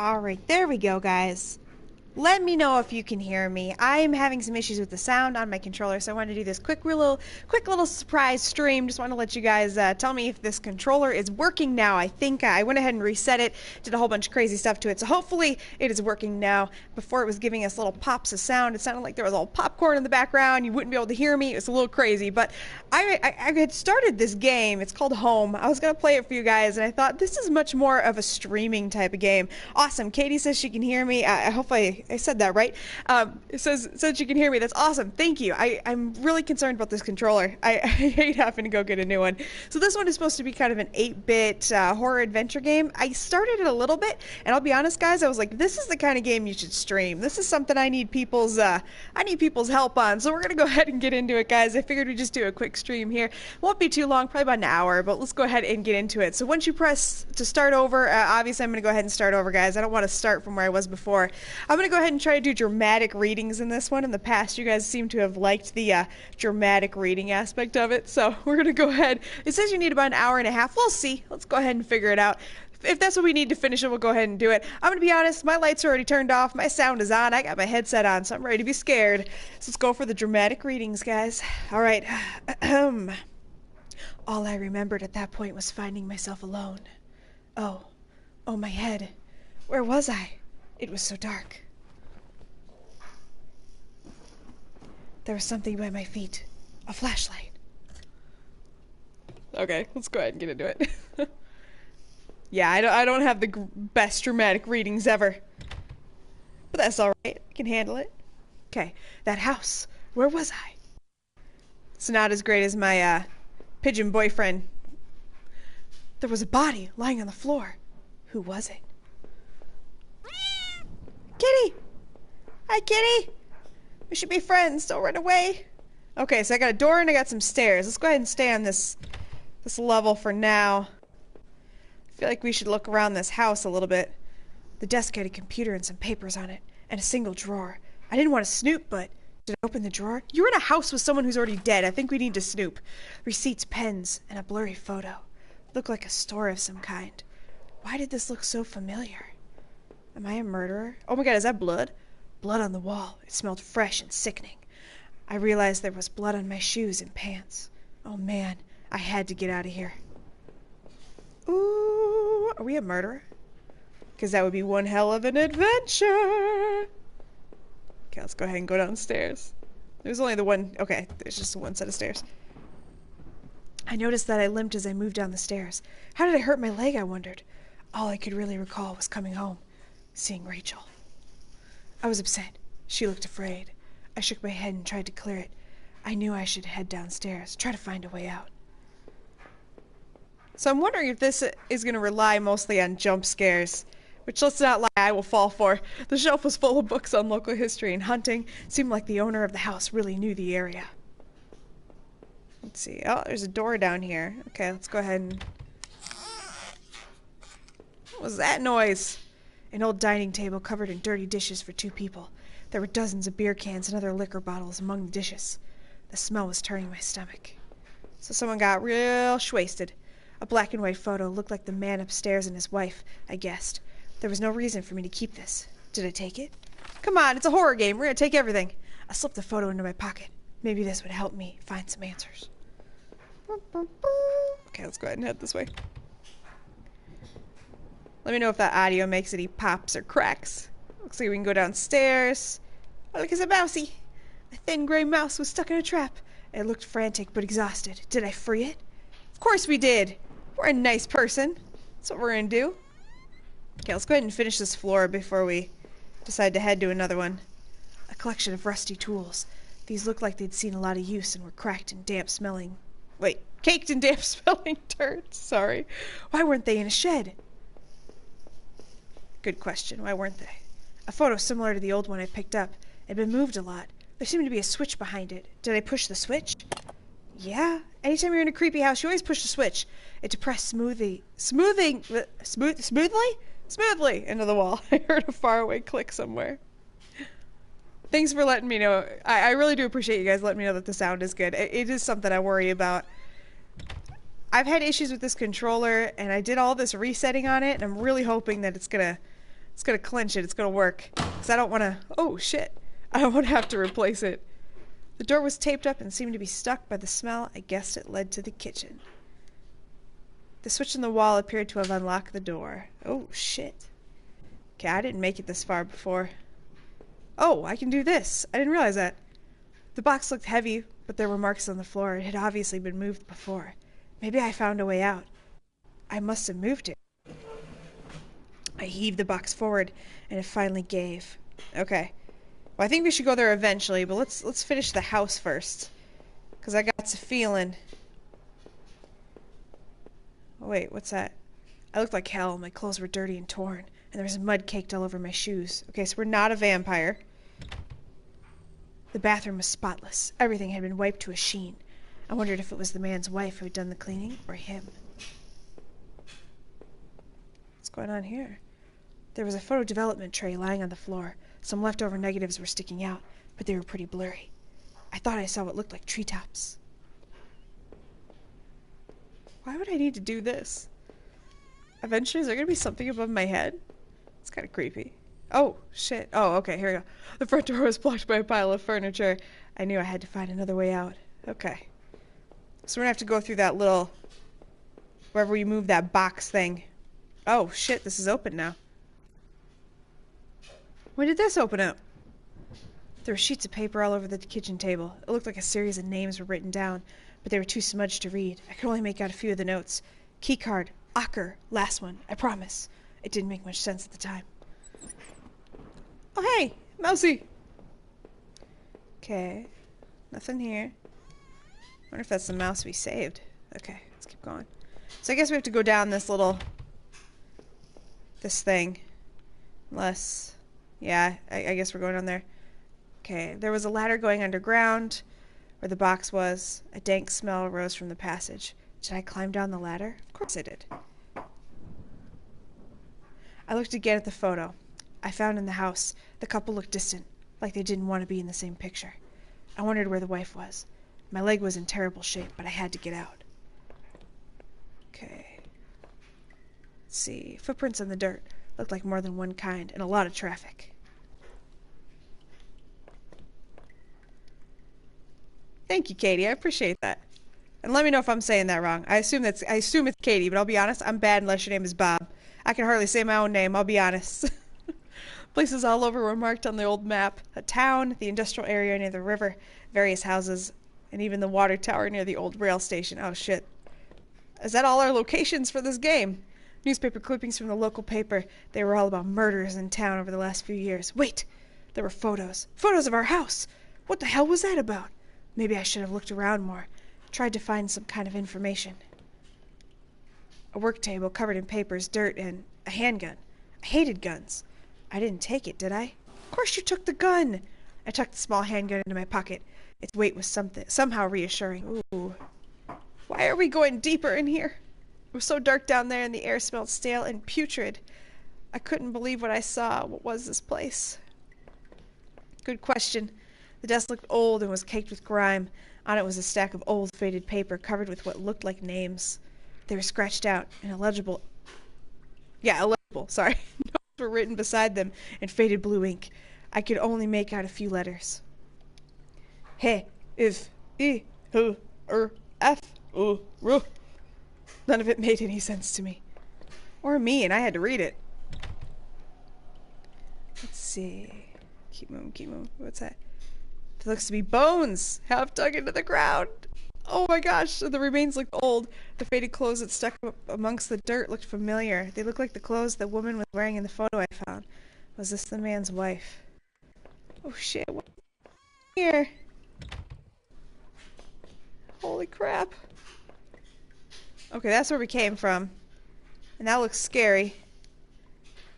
Alright, there we go, guys. Let me know if you can hear me. I am having some issues with the sound on my controller, so I wanted to do this quick little surprise stream. Just want to let you guys tell me if this controller is working now. I think I went ahead and reset it, did a whole bunch of crazy stuff to it, so hopefully it is working now. Before it was giving us little pops of sound. It sounded like there was a little popcorn in the background. You wouldn't be able to hear me. It was a little crazy, but I had started this game. It's called Home. I was going to play it for you guys, and I thought this is much more of a streaming type of game. Awesome. Katie says she can hear me. I hope I said that right. It says you can hear me. That's awesome. Thank you. I'm really concerned about this controller. I hate having to go get a new one. So this one is supposed to be kind of an 8-bit horror adventure game. I started it a little bit, and I'll be honest, guys, I was like, this is the kind of game you should stream. This is something I need people's help on. So we're gonna go ahead and get into it, guys. I figured we'd just do a quick stream here. Won't be too long, probably about an hour, but let's go ahead and get into it. So once you press to start over, obviously I'm gonna go ahead and start over, guys. I don't want to start from where I was before. I'm gonna go ahead and try to do dramatic readings in this one. In the past, you guys seem to have liked the dramatic reading aspect of it, so we're gonna go ahead. It says you need about an hour and a half. We'll see. Let's go ahead and figure it out. If that's what we need to finish it, we'll go ahead and do it. I'm gonna be honest, my lights are already turned off, my sound is on, I got my headset on, so I'm ready to be scared. So let's go for the dramatic readings, guys. Alright. All I remembered at that point was finding myself alone. Oh, my head. Where was I? It was so dark. There was something by my feet. A flashlight. Okay, let's go ahead and get into it. Yeah, I don't have the best dramatic readings ever. But that's alright. I can handle it. Okay, that house. Where was I? It's not as great as my pigeon boyfriend. There was a body lying on the floor. Who was it? Kitty! Hi, Kitty! We should be friends. Don't run away. Okay, so I got a door and I got some stairs. Let's go ahead and stay on this level for now. I feel like we should look around this house a little bit. The desk had a computer and some papers on it, and a single drawer. I didn't want to snoop, but did I open the drawer? You're in a house with someone who's already dead. I think we need to snoop. Receipts, pens, and a blurry photo. Looked like a store of some kind. Why did this look so familiar? Am I a murderer? Oh my god, is that blood? Blood on the wall. It smelled fresh and sickening. I realized there was blood on my shoes and pants. Oh man, I had to get out of here. Ooh, are we a murderer? Because that would be one hell of an adventure. Okay, let's go ahead and go downstairs. There's only the one. Okay, there's just one set of stairs. I noticed that I limped as I moved down the stairs. How did I hurt my leg, I wondered. All I could really recall was coming home, seeing Rachel. I was upset. She looked afraid. I shook my head and tried to clear it. I knew I should head downstairs, try to find a way out. So I'm wondering if this is going to rely mostly on jump scares, which, let's not lie, I will fall for. The shelf was full of books on local history and hunting. It seemed like the owner of the house really knew the area. Let's see. Oh, there's a door down here. Okay, let's go ahead and... What was that noise? An old dining table covered in dirty dishes for 2 people. There were dozens of beer cans and other liquor bottles among the dishes. The smell was turning my stomach. So someone got real shwasted. A black and white photo looked like the man upstairs and his wife, I guessed. There was no reason for me to keep this. Did I take it? Come on, it's a horror game. We're gonna take everything. I slipped the photo into my pocket. Maybe this would help me find some answers. Okay, let's go ahead and head this way. Let me know if that audio makes any pops or cracks. Looks like we can go downstairs. Oh, look, it's a mousey. A thin gray mouse was stuck in a trap. It looked frantic but exhausted. Did I free it? Of course we did. We're a nice person. That's what we're gonna do. Okay, let's go ahead and finish this floor before we decide to head to another one. A collection of rusty tools. These looked like they'd seen a lot of use and were cracked and damp-smelling... Wait, caked in damp-smelling dirt. Sorry. Why weren't they in a shed? Good question. Why weren't they? A photo similar to the old one I picked up. It had been moved a lot. There seemed to be a switch behind it. Did I push the switch? Yeah. Anytime you're in a creepy house, you always push the switch. It depressed smoothly into the wall. I heard a faraway click somewhere. Thanks for letting me know. I really do appreciate you guys letting me know that the sound is good. It is something I worry about. I've had issues with this controller, and I did all this resetting on it, and I'm really hoping that it's It's gonna clench it. It's gonna work. Because I don't want to... Oh, shit. I don't want to have to replace it. The door was taped up and seemed to be stuck by the smell. I guessed it led to the kitchen. The switch in the wall appeared to have unlocked the door. Oh, shit. Okay, I didn't make it this far before. Oh, I can do this. I didn't realize that. The box looked heavy, but there were marks on the floor. It had obviously been moved before. Maybe I found a way out. I must have moved it. I heaved the box forward, and it finally gave. Okay. Well, I think we should go there eventually, but let's finish the house first. Because I got a feeling... Oh, wait, what's that? I looked like hell. My clothes were dirty and torn, and there was mud caked all over my shoes. Okay, so we're not a vampire. The bathroom was spotless. Everything had been wiped to a sheen. I wondered if it was the man's wife who had done the cleaning, or him. What's going on here? There was a photo development tray lying on the floor. Some leftover negatives were sticking out, but they were pretty blurry. I thought I saw what looked like treetops. Why would I need to do this? Eventually, is there going to be something above my head? It's kind of creepy. Oh, shit. Oh, okay, here we go. The front door was blocked by a pile of furniture. I knew I had to find another way out. Okay. So we're going to have to go through that little... wherever we move that box thing. Oh, shit, this is open now. When did this open up? There were sheets of paper all over the kitchen table. It looked like a series of names were written down, but they were too smudged to read. I could only make out a few of the notes. Keycard, Ocker, last one, I promise. It didn't make much sense at the time. Oh, hey, Mousy! Okay, nothing here. Wonder if that's the mouse we saved. Okay, let's keep going. So I guess we have to go down this little... this thing. Unless... yeah, I guess we're going down there. Okay, there was a ladder going underground where the box was. A dank smell arose from the passage. Did I climb down the ladder? Of course I did. I looked again at the photo I found in the house. The couple looked distant, like they didn't want to be in the same picture. I wondered where the wife was. My leg was in terrible shape, but I had to get out. Okay. Let's see. Footprints in the dirt. Looked like more than one kind, and a lot of traffic. Thank you, Katie. I appreciate that. And let me know if I'm saying that wrong. I assume it's Katie, but I'll be honest, I'm bad unless your name is Bob. I can hardly say my own name, I'll be honest. Places all over were marked on the old map. A town, the industrial area near the river, various houses, and even the water tower near the old rail station. Oh, shit. Is that all our locations for this game? Newspaper clippings from the local paper. They were all about murders in town over the last few years. Wait! There were photos. Photos of our house! What the hell was that about? Maybe I should have looked around more. Tried to find some kind of information. A work table covered in papers, dirt, and a handgun. I hated guns. I didn't take it, did I? Of course you took the gun! I tucked the small handgun into my pocket. Its weight was somehow reassuring. Ooh. Why are we going deeper in here? It was so dark down there and the air smelled stale and putrid. I couldn't believe what I saw. What was this place? Good question. The desk looked old and was caked with grime. On it was a stack of old faded paper covered with what looked like names. They were scratched out and illegible. Yeah, illegible, sorry. Notes were written beside them in faded blue ink. I could only make out a few letters. He, if, I, h, f, r. None of it made any sense to me. Or me, and I had to read it. Let's see. Keep moving. What's that? It looks to be bones, half dug into the ground. Oh my gosh, the remains looked old. The faded clothes that stuck up amongst the dirt looked familiar. They looked like the clothes the woman was wearing in the photo I found. Was this the man's wife? Oh shit, what's here? Holy crap. Okay, that's where we came from. And that looks scary.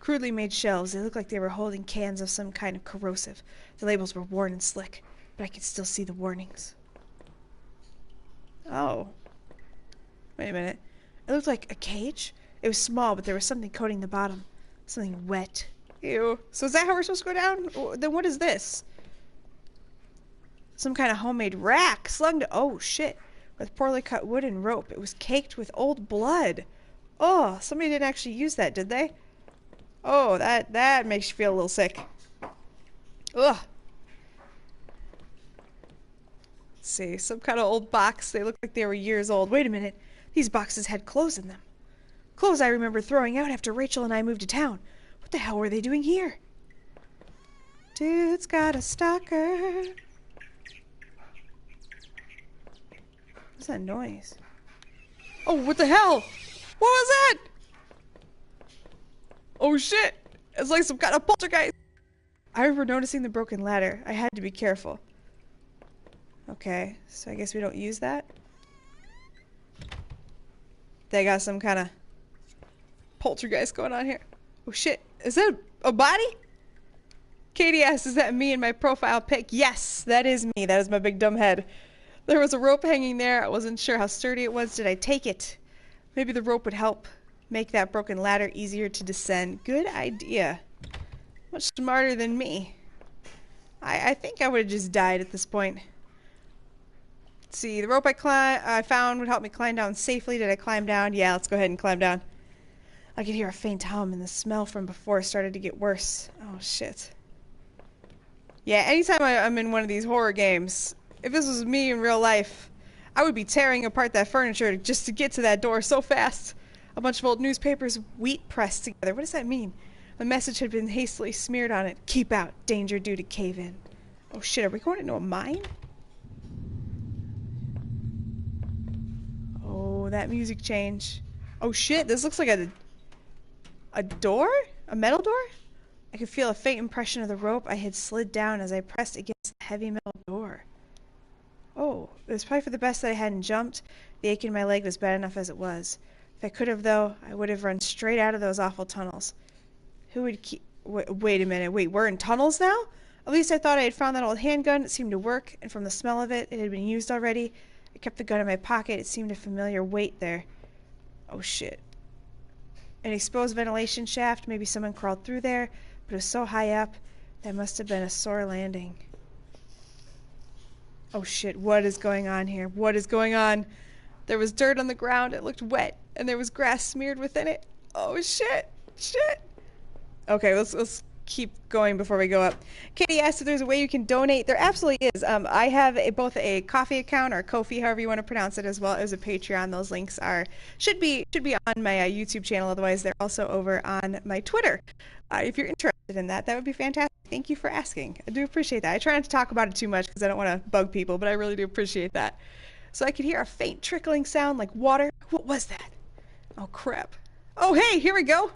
Crudely made shelves. They looked like they were holding cans of some kind of corrosive. The labels were worn and slick, but I could still see the warnings. Oh. Wait a minute. It looked like a cage. It was small, but there was something coating the bottom. Something wet. Ew. So is that how we're supposed to go down? Then what is this? Some kind of homemade rack slung to... Oh, shit. With poorly cut wood and rope. It was caked with old blood. Oh, somebody didn't actually use that, did they? Oh, that makes you feel a little sick. Ugh. Let's see, some kind of old box. They look like they were years old. Wait a minute. These boxes had clothes in them. Clothes I remember throwing out after Rachel and I moved to town. What the hell were they doing here? Dude's got a stalker. What's that noise? Oh, what the hell? What was that? Oh shit! It's like some kind of poltergeist. I remember noticing the broken ladder. I had to be careful. Okay, so I guess we don't use that. They got some kind of poltergeist going on here. Oh shit, is that a body? Katie asks, is that me in my profile pic? Yes, that is me. That is my big dumb head. There was a rope hanging there. I wasn't sure how sturdy it was. Did I take it? Maybe the rope would help make that broken ladder easier to descend. Good idea. Much smarter than me. I think I would have just died at this point. Let's see, the rope I found would help me climb down safely. Did I climb down? Yeah, let's go ahead and climb down. I could hear a faint hum, and the smell from before started to get worse. Oh, shit. Yeah, anytime I'm in one of these horror games, if this was me in real life, I would be tearing apart that furniture just to get to that door so fast. A bunch of old newspapers, wheat pressed together. What does that mean? A message had been hastily smeared on it. Keep out. Danger due to cave in. Oh shit, are we going into a mine? Oh, that music change. Oh shit, this looks like a door? A metal door? I could feel a faint impression of the rope I had slid down as I pressed against the heavy metal door. Oh, it was probably for the best that I hadn't jumped. The ache in my leg was bad enough as it was. If I could have, though, I would have run straight out of those awful tunnels. Who would keep... Wait a minute. Wait, we're in tunnels now? At least I thought I had found that old handgun. It seemed to work, and from the smell of it, it had been used already. I kept the gun in my pocket. It seemed a familiar weight there. Oh, shit. An exposed ventilation shaft. Maybe someone crawled through there, but it was so high up, that must have been a sore landing. Oh shit, what is going on here? What is going on? There was dirt on the ground, it looked wet, and there was grass smeared within it. Oh shit, shit. Okay, let's keep going before we go up. Katie asked if there's a way you can donate. There absolutely is. I have both a coffee account, or Ko-fi, however you want to pronounce it, as well as a Patreon. Those links should be on my YouTube channel. Otherwise, they're also over on my Twitter. If you're interested in that, that would be fantastic. Thank you for asking. I do appreciate that. I try not to talk about it too much because I don't want to bug people, but I really do appreciate that. So I could hear a faint trickling sound like water. What was that? Oh, crap. Oh, hey, here we go.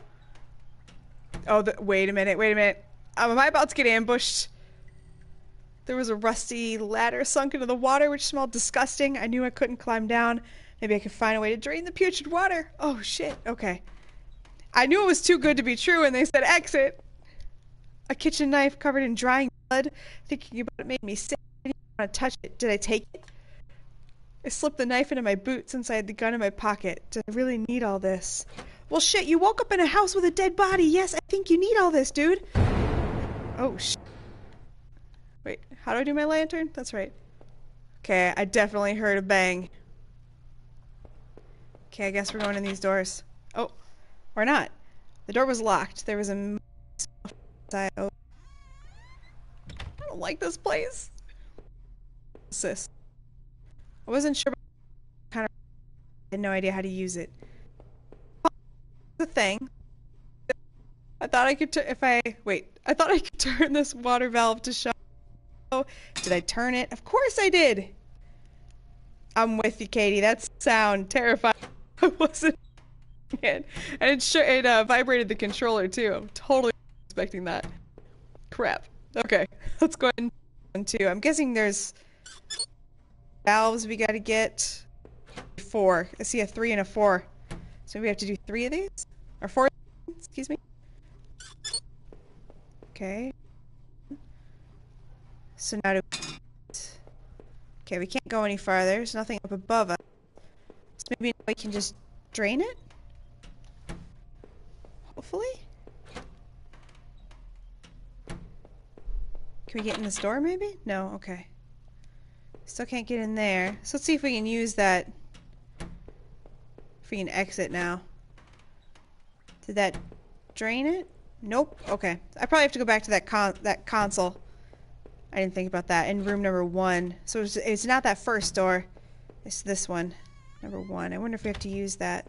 Oh, wait a minute, wait a minute. Am I about to get ambushed? There was a rusty ladder sunk into the water, which smelled disgusting. I knew I couldn't climb down. Maybe I could find a way to drain the putrid water. Oh, shit. Okay. I knew it was too good to be true, and they said exit. A kitchen knife covered in drying blood. Thinking about it made me sick. I didn't want to touch it. Did I take it? I slipped the knife into my boot since I had the gun in my pocket. Did I really need all this? Well, shit, you woke up in a house with a dead body. Yes, I think you need all this, dude. Oh, shit. Wait, how do I do my lantern? That's right. Okay, I definitely heard a bang. Okay, I guess we're going in these doors. Oh, or not. The door was locked. There was a... Oh. I don't like this place. Sis. I wasn't sure, kind of had no idea how to use it. The thing. I thought I could I thought I could turn this water valve to shut. Did I turn it? Of course I did. I'm with you, Katie. That sound terrifying. I wasn't it. And it vibrated the controller too. I'm totally expecting that. Crap. Okay, let's go ahead and two. I'm guessing there's valves we gotta get. 4. I see a 3 and a 4. So we have to do 3 of these? Or 4? Excuse me. Okay. So now okay, we can't go any farther. There's nothing up above us. So maybe we can just drain it? Hopefully? Can we get in this door maybe? No, okay. Still can't get in there. So let's see if we can use that. If we can exit now. Did that drain it? Nope. Okay. I probably have to go back to that console. I didn't think about that. In room number 1. So it's not that first door. It's this one. Number 1. I wonder if we have to use that.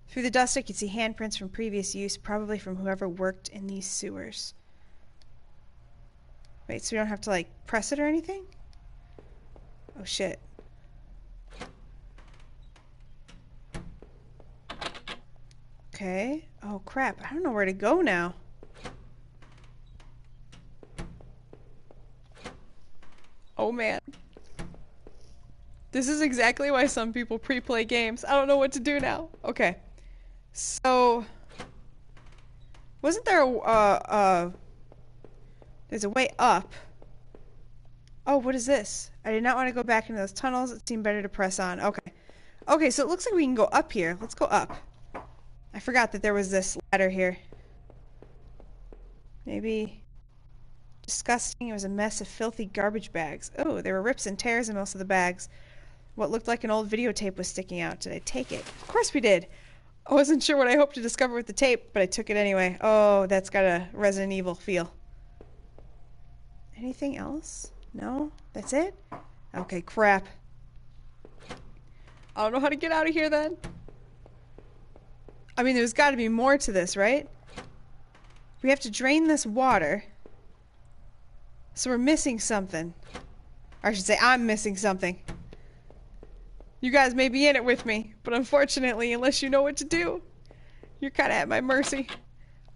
Through the dust, I can see handprints from previous use, probably from whoever worked in these sewers. Wait, so we don't have to, like, press it or anything? Oh, shit. Okay. Oh, crap. I don't know where to go now. Oh, man. This is exactly why some people pre-play games. I don't know what to do now. Okay. So... wasn't there there's a way up. Oh, what is this? I did not want to go back into those tunnels. It seemed better to press on. Okay. Okay, so it looks like we can go up here. Let's go up. I forgot that there was this ladder here. Maybe... disgusting. It was a mess of filthy garbage bags. Oh, there were rips and tears in most of the bags. What looked like an old videotape was sticking out. Did I take it? Of course we did. I wasn't sure what I hoped to discover with the tape, but I took it anyway. Oh, that's got a Resident Evil feel. Anything else? No? That's it? Okay, crap. I don't know how to get out of here then. I mean, there's got to be more to this, right? We have to drain this water. So we're missing something. Or I should say, I'm missing something. You guys may be in it with me, but unfortunately, unless you know what to do, you're kind of at my mercy.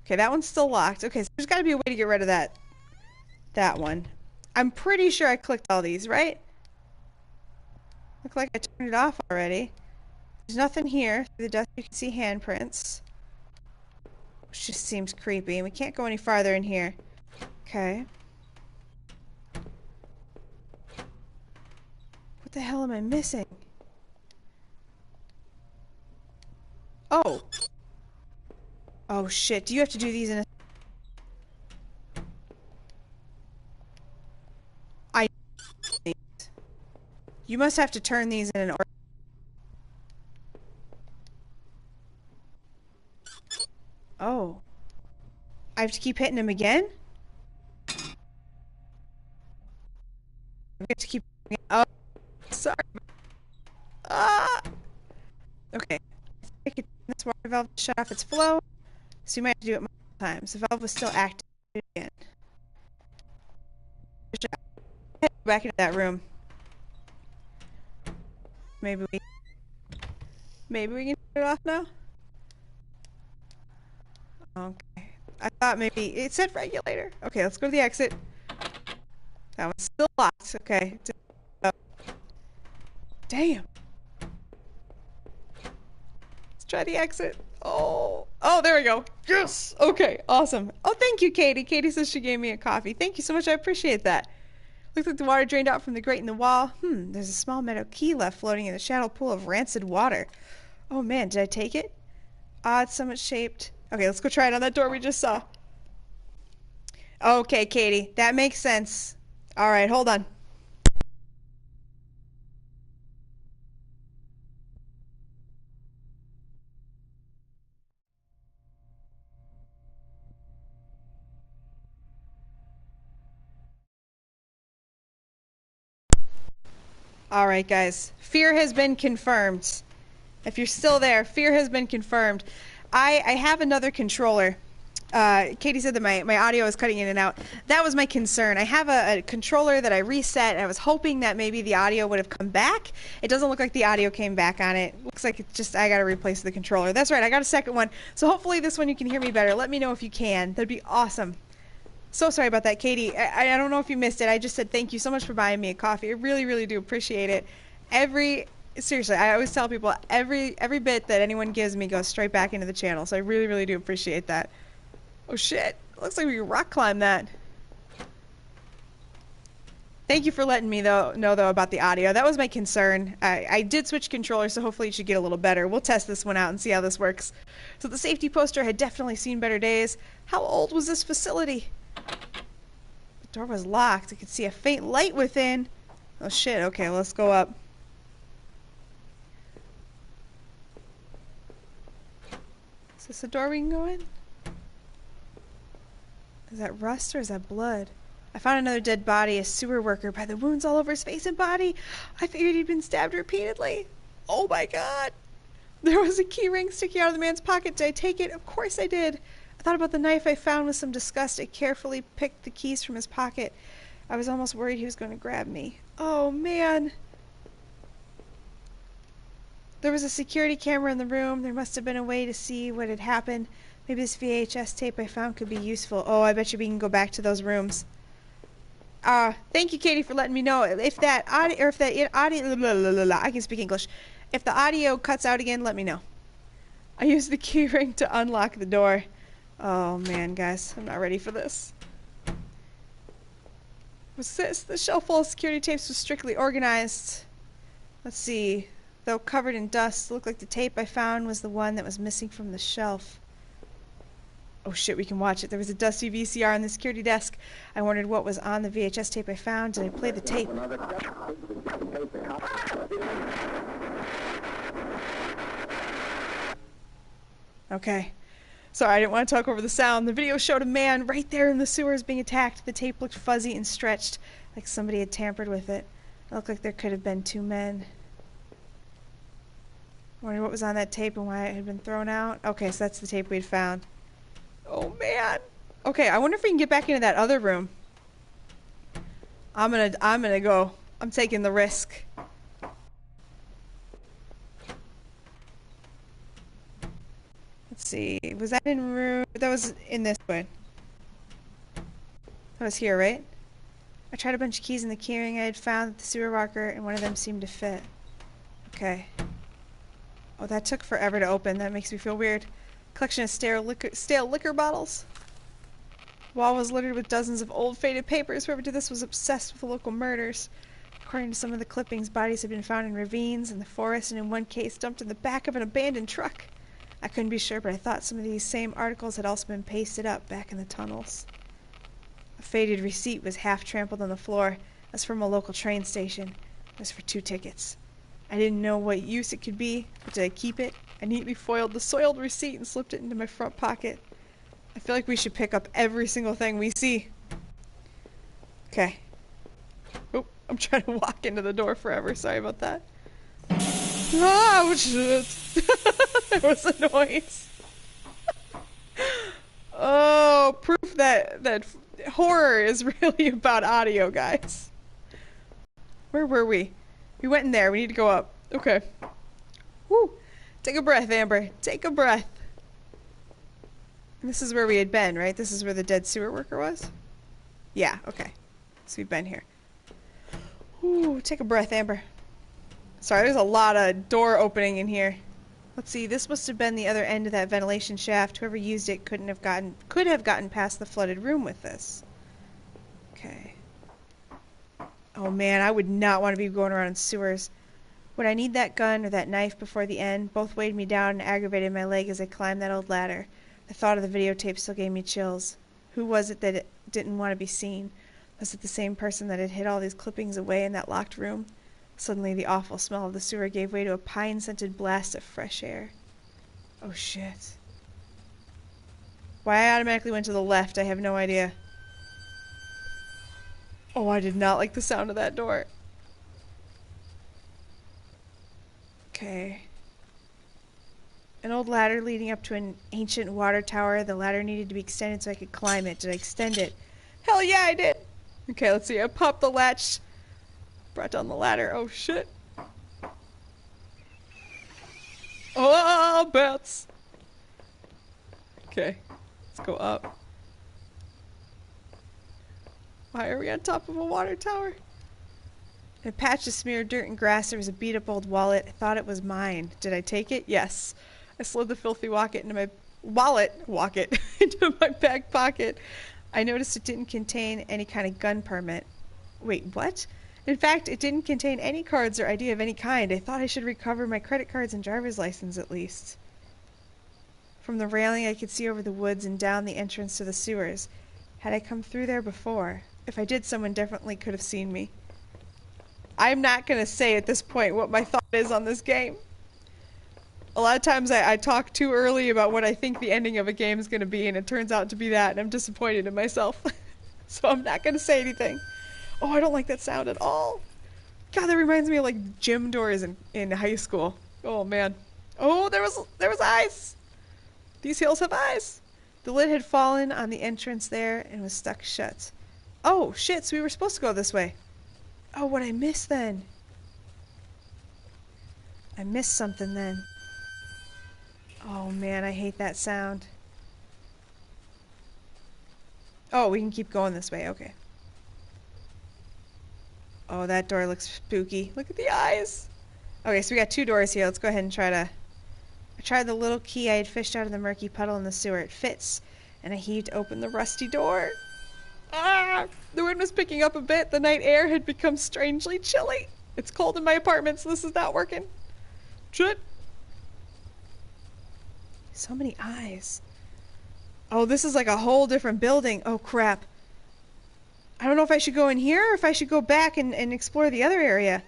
Okay, that one's still locked. Okay, so there's got to be a way to get rid of that one. I'm pretty sure I clicked all these, right? Look like I turned it off already. There's nothing here. Through the dust, you can see handprints. Which just seems creepy. And we can't go any farther in here. Okay. What the hell am I missing? Oh. Oh shit. Do you have to do these in a... You must have to turn these in an order. Oh. I have to keep hitting them again? I have to keep... Oh. Sorry. Ah! Okay. I could turn this water valve to shut off its flow, so you might have to do it multiple times. The valve was still active again. Go back into that room. Maybe we can turn it off now? Okay. I thought maybe it said regulator. Okay, let's go to the exit. That one's still locked. Okay. Damn. Let's try the exit. Oh, there we go. Yes. Okay, awesome. Oh, thank you, Katie. Katie says she gave me a coffee. Thank you so much. I appreciate that. Looks like the water drained out from the grate in the wall. There's a small metal key left floating in the shallow pool of rancid water. Oh man, did I take it? Odd, somewhat shaped. Okay, let's go try it on that door we just saw. Okay, Katie, that makes sense. All right, hold on. All right, guys. Fear has been confirmed. If you're still there, fear has been confirmed. I have another controller. Katie said that my audio is cutting in and out. That was my concern. I have a controller that I reset, and I was hoping that maybe the audio would have come back. It doesn't look like the audio came back on it. Looks like it's just I got to replace the controller. That's right, I got a second one. So hopefully this one you can hear me better. Let me know if you can. That'd be awesome. So sorry about that, Katie. I don't know if you missed it. I just said thank you so much for buying me a coffee. I really, really do appreciate it. Seriously, I always tell people every bit that anyone gives me goes straight back into the channel. So I really, really do appreciate that. Oh shit! Looks like we can rock climb that. Thank you for letting me know though about the audio. That was my concern. I did switch controllers, so hopefully it should get a little better. We'll test this one out and see how this works. So the safety poster had definitely seen better days. How old was this facility? The door was locked. I could see a faint light within. Oh shit, okay, let's go up. Is this a door we can go in? Is that rust or is that blood? I found another dead body, a sewer worker, by the wounds all over his face and body. I figured he'd been stabbed repeatedly. Oh my god! There was a key ring sticking out of the man's pocket. Did I take it? Of course I did. I thought about the knife I found with some disgust. I carefully picked the keys from his pocket. I was almost worried he was going to grab me. Oh man! There was a security camera in the room. There must have been a way to see what had happened. Maybe this VHS tape I found could be useful. Oh, I bet you we can go back to those rooms. Thank you, Katie, for letting me know. If that audio, or if that audio, I can speak English. If the audio cuts out again, let me know. I used the key ring to unlock the door. Oh man, guys, I'm not ready for this. What's this? The shelf full of security tapes was strictly organized. Let's see. Though covered in dust, it looked like the tape I found was the one that was missing from the shelf. Oh shit, we can watch it. There was a dusty VCR on the security desk. I wondered what was on the VHS tape I found. Did I play the tape? Okay. Sorry, I didn't want to talk over the sound. The video showed a man right there in the sewers being attacked. The tape looked fuzzy and stretched, like somebody had tampered with it. It looked like there could have been two men. I wondered what was on that tape and why it had been thrown out. Okay, so that's the tape we'd found. Oh man. Okay, I wonder if we can get back into that other room. I'm gonna go. I'm taking the risk. Let's see. Was that in room? That was in this one. That was here, right? I tried a bunch of keys in the keyring I had found at the sewer rocker, and one of them seemed to fit. Okay. Oh, that took forever to open. That makes me feel weird. Collection of stale liquor bottles. The wall was littered with dozens of old faded papers. Whoever did this was obsessed with the local murders. According to some of the clippings, bodies had been found in ravines, in the forest, and in one case dumped in the back of an abandoned truck. I couldn't be sure, but I thought some of these same articles had also been pasted up back in the tunnels. A faded receipt was half trampled on the floor. That's from a local train station. It was for 2 tickets. I didn't know what use it could be, but did I keep it? I neatly foiled the soiled receipt and slipped it into my front pocket. I feel like we should pick up every single thing we see. Okay. Oh, I'm trying to walk into the door forever. Sorry about that. Oh, shit. There was a noise. Oh, proof that horror is really about audio, guys. Where were we? We went in there. We need to go up. Okay. Woo. Take a breath, Amber. Take a breath. And this is where we had been, right? This is where the dead sewer worker was? Yeah, okay. So we've been here. Woo. Take a breath, Amber. Sorry, there's a lot of door opening in here. Let's see. This must have been the other end of that ventilation shaft. Whoever used it could have gotten past the flooded room with this. Okay. Oh man, I would not want to be going around in sewers. Would I need that gun or that knife before the end? Both weighed me down and aggravated my leg as I climbed that old ladder. The thought of the videotape still gave me chills. Who was it that didn't want to be seen? Was it the same person that had hid all these clippings away in that locked room? Suddenly the awful smell of the sewer gave way to a pine-scented blast of fresh air. Oh shit. Why I automatically went to the left, I have no idea. Oh, I did not like the sound of that door. Okay. An old ladder leading up to an ancient water tower. The ladder needed to be extended so I could climb it. Did I extend it? Hell yeah, I did! Okay, let's see. I popped the latch. Brought down the ladder. Oh, shit. Oh, bats! Okay. Let's go up. Why are we on top of a water tower? In a patch of smeared dirt and grass, there was a beat-up old wallet. I thought it was mine. Did I take it? Yes. I slid the filthy wallet into my into my back pocket. I noticed it didn't contain any kind of gun permit. Wait, what? In fact, it didn't contain any cards or ID of any kind. I thought I should recover my credit cards and driver's license at least. From the railing, I could see over the woods and down the entrance to the sewers. Had I come through there before? If I did, someone definitely could have seen me. I'm not going to say at this point what my thought is on this game. A lot of times I talk too early about what I think the ending of a game is going to be, and it turns out to be that, and I'm disappointed in myself. So I'm not going to say anything. Oh, I don't like that sound at all. God, that reminds me of like gym doors in high school. Oh man. Oh, there was eyes. These hills have eyes. The lid had fallen on the entrance there and was stuck shut. Oh shit, so we were supposed to go this way. Oh, what I missed then? I missed something then. Oh man, I hate that sound. Oh, we can keep going this way, okay. Oh, that door looks spooky. Look at the eyes. Okay, so we got 2 doors here. Let's go ahead and try to... I tried the little key I had fished out of the murky puddle in the sewer. It fits. And I heaved open the rusty door. Ah! The wind was picking up a bit. The night air had become strangely chilly. It's cold in my apartment, so this is not working. Shit. So many eyes. Oh, this is like a whole different building. Oh, crap. I don't know if I should go in here or if I should go back and explore the other area.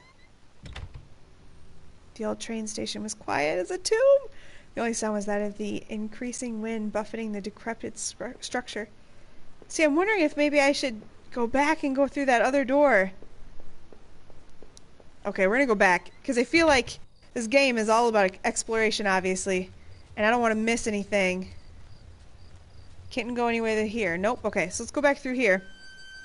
The old train station was quiet as a tomb. The only sound was that of the increasing wind buffeting the decrepit structure. See, I'm wondering if maybe I should go back and go through that other door. Okay, we're gonna go back, because I feel like this game is all about exploration, obviously. And I don't want to miss anything. Can't go anywhere here. Nope. Okay, so let's go back through here.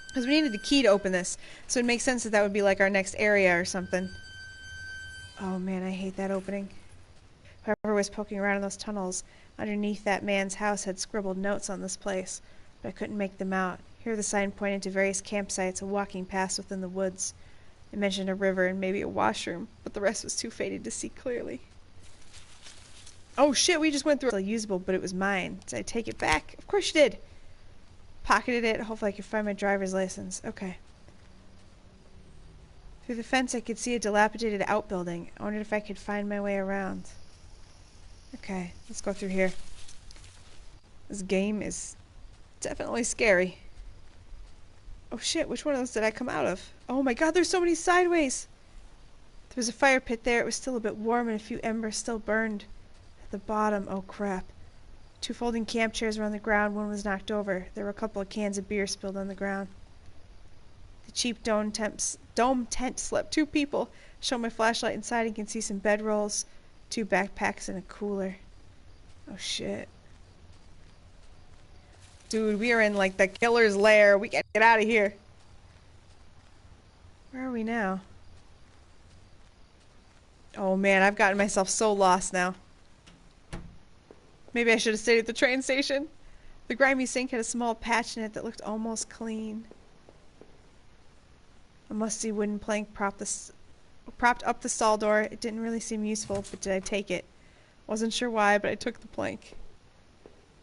Because we needed the key to open this. So it makes sense that that would be like our next area or something. Oh man, I hate that opening. Whoever was poking around in those tunnels underneath that man's house had scribbled notes on this place, but I couldn't make them out. Here the sign pointed to various campsites and walking paths within the woods. It mentioned a river and maybe a washroom, but the rest was too faded to see clearly. Oh shit, we just went through it. Still usable, but it was mine. Did I take it back? Of course you did. Pocketed it. Hopefully I could find my driver's license. Okay. Through the fence I could see a dilapidated outbuilding. I wondered if I could find my way around. Okay, let's go through here. This game is definitely scary. Oh shit, which one of those did I come out of? Oh my god, there's so many sideways! There was a fire pit there. It was still a bit warm and a few embers still burned. At the bottom, oh crap. 2 folding camp chairs were on the ground. One was knocked over. There were a couple of cans of beer spilled on the ground. The cheap dome tent slept 2 people. Show my flashlight inside and can see some bedrolls, 2 backpacks, and a cooler. Oh shit. Dude, we are in like the killer's lair. We gotta get out of here. Where are we now? Oh man, I've gotten myself so lost now. Maybe I should have stayed at the train station. The grimy sink had a small patch in it that looked almost clean. A musty wooden plank propped up the stall door. It didn't really seem useful, but did I take it? Wasn't sure why, but I took the plank.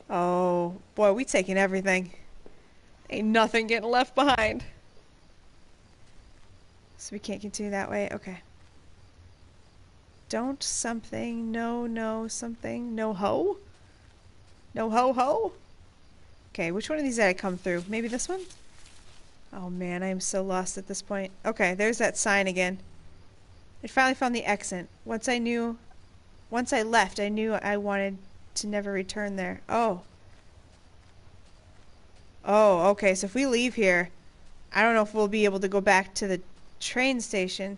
Oh, boy, we taking everything. Ain't nothing getting left behind. So we can't continue that way? Okay. Don't something, no something, no ho? No ho ho? Okay, which one of these did I come through? Maybe this one? Oh man, I am so lost at this point. Okay, there's that sign again. I finally found the exit. Once I left, I knew I wanted to never return there. Oh. Oh, okay, so if we leave here, I don't know if we'll be able to go back to the train station.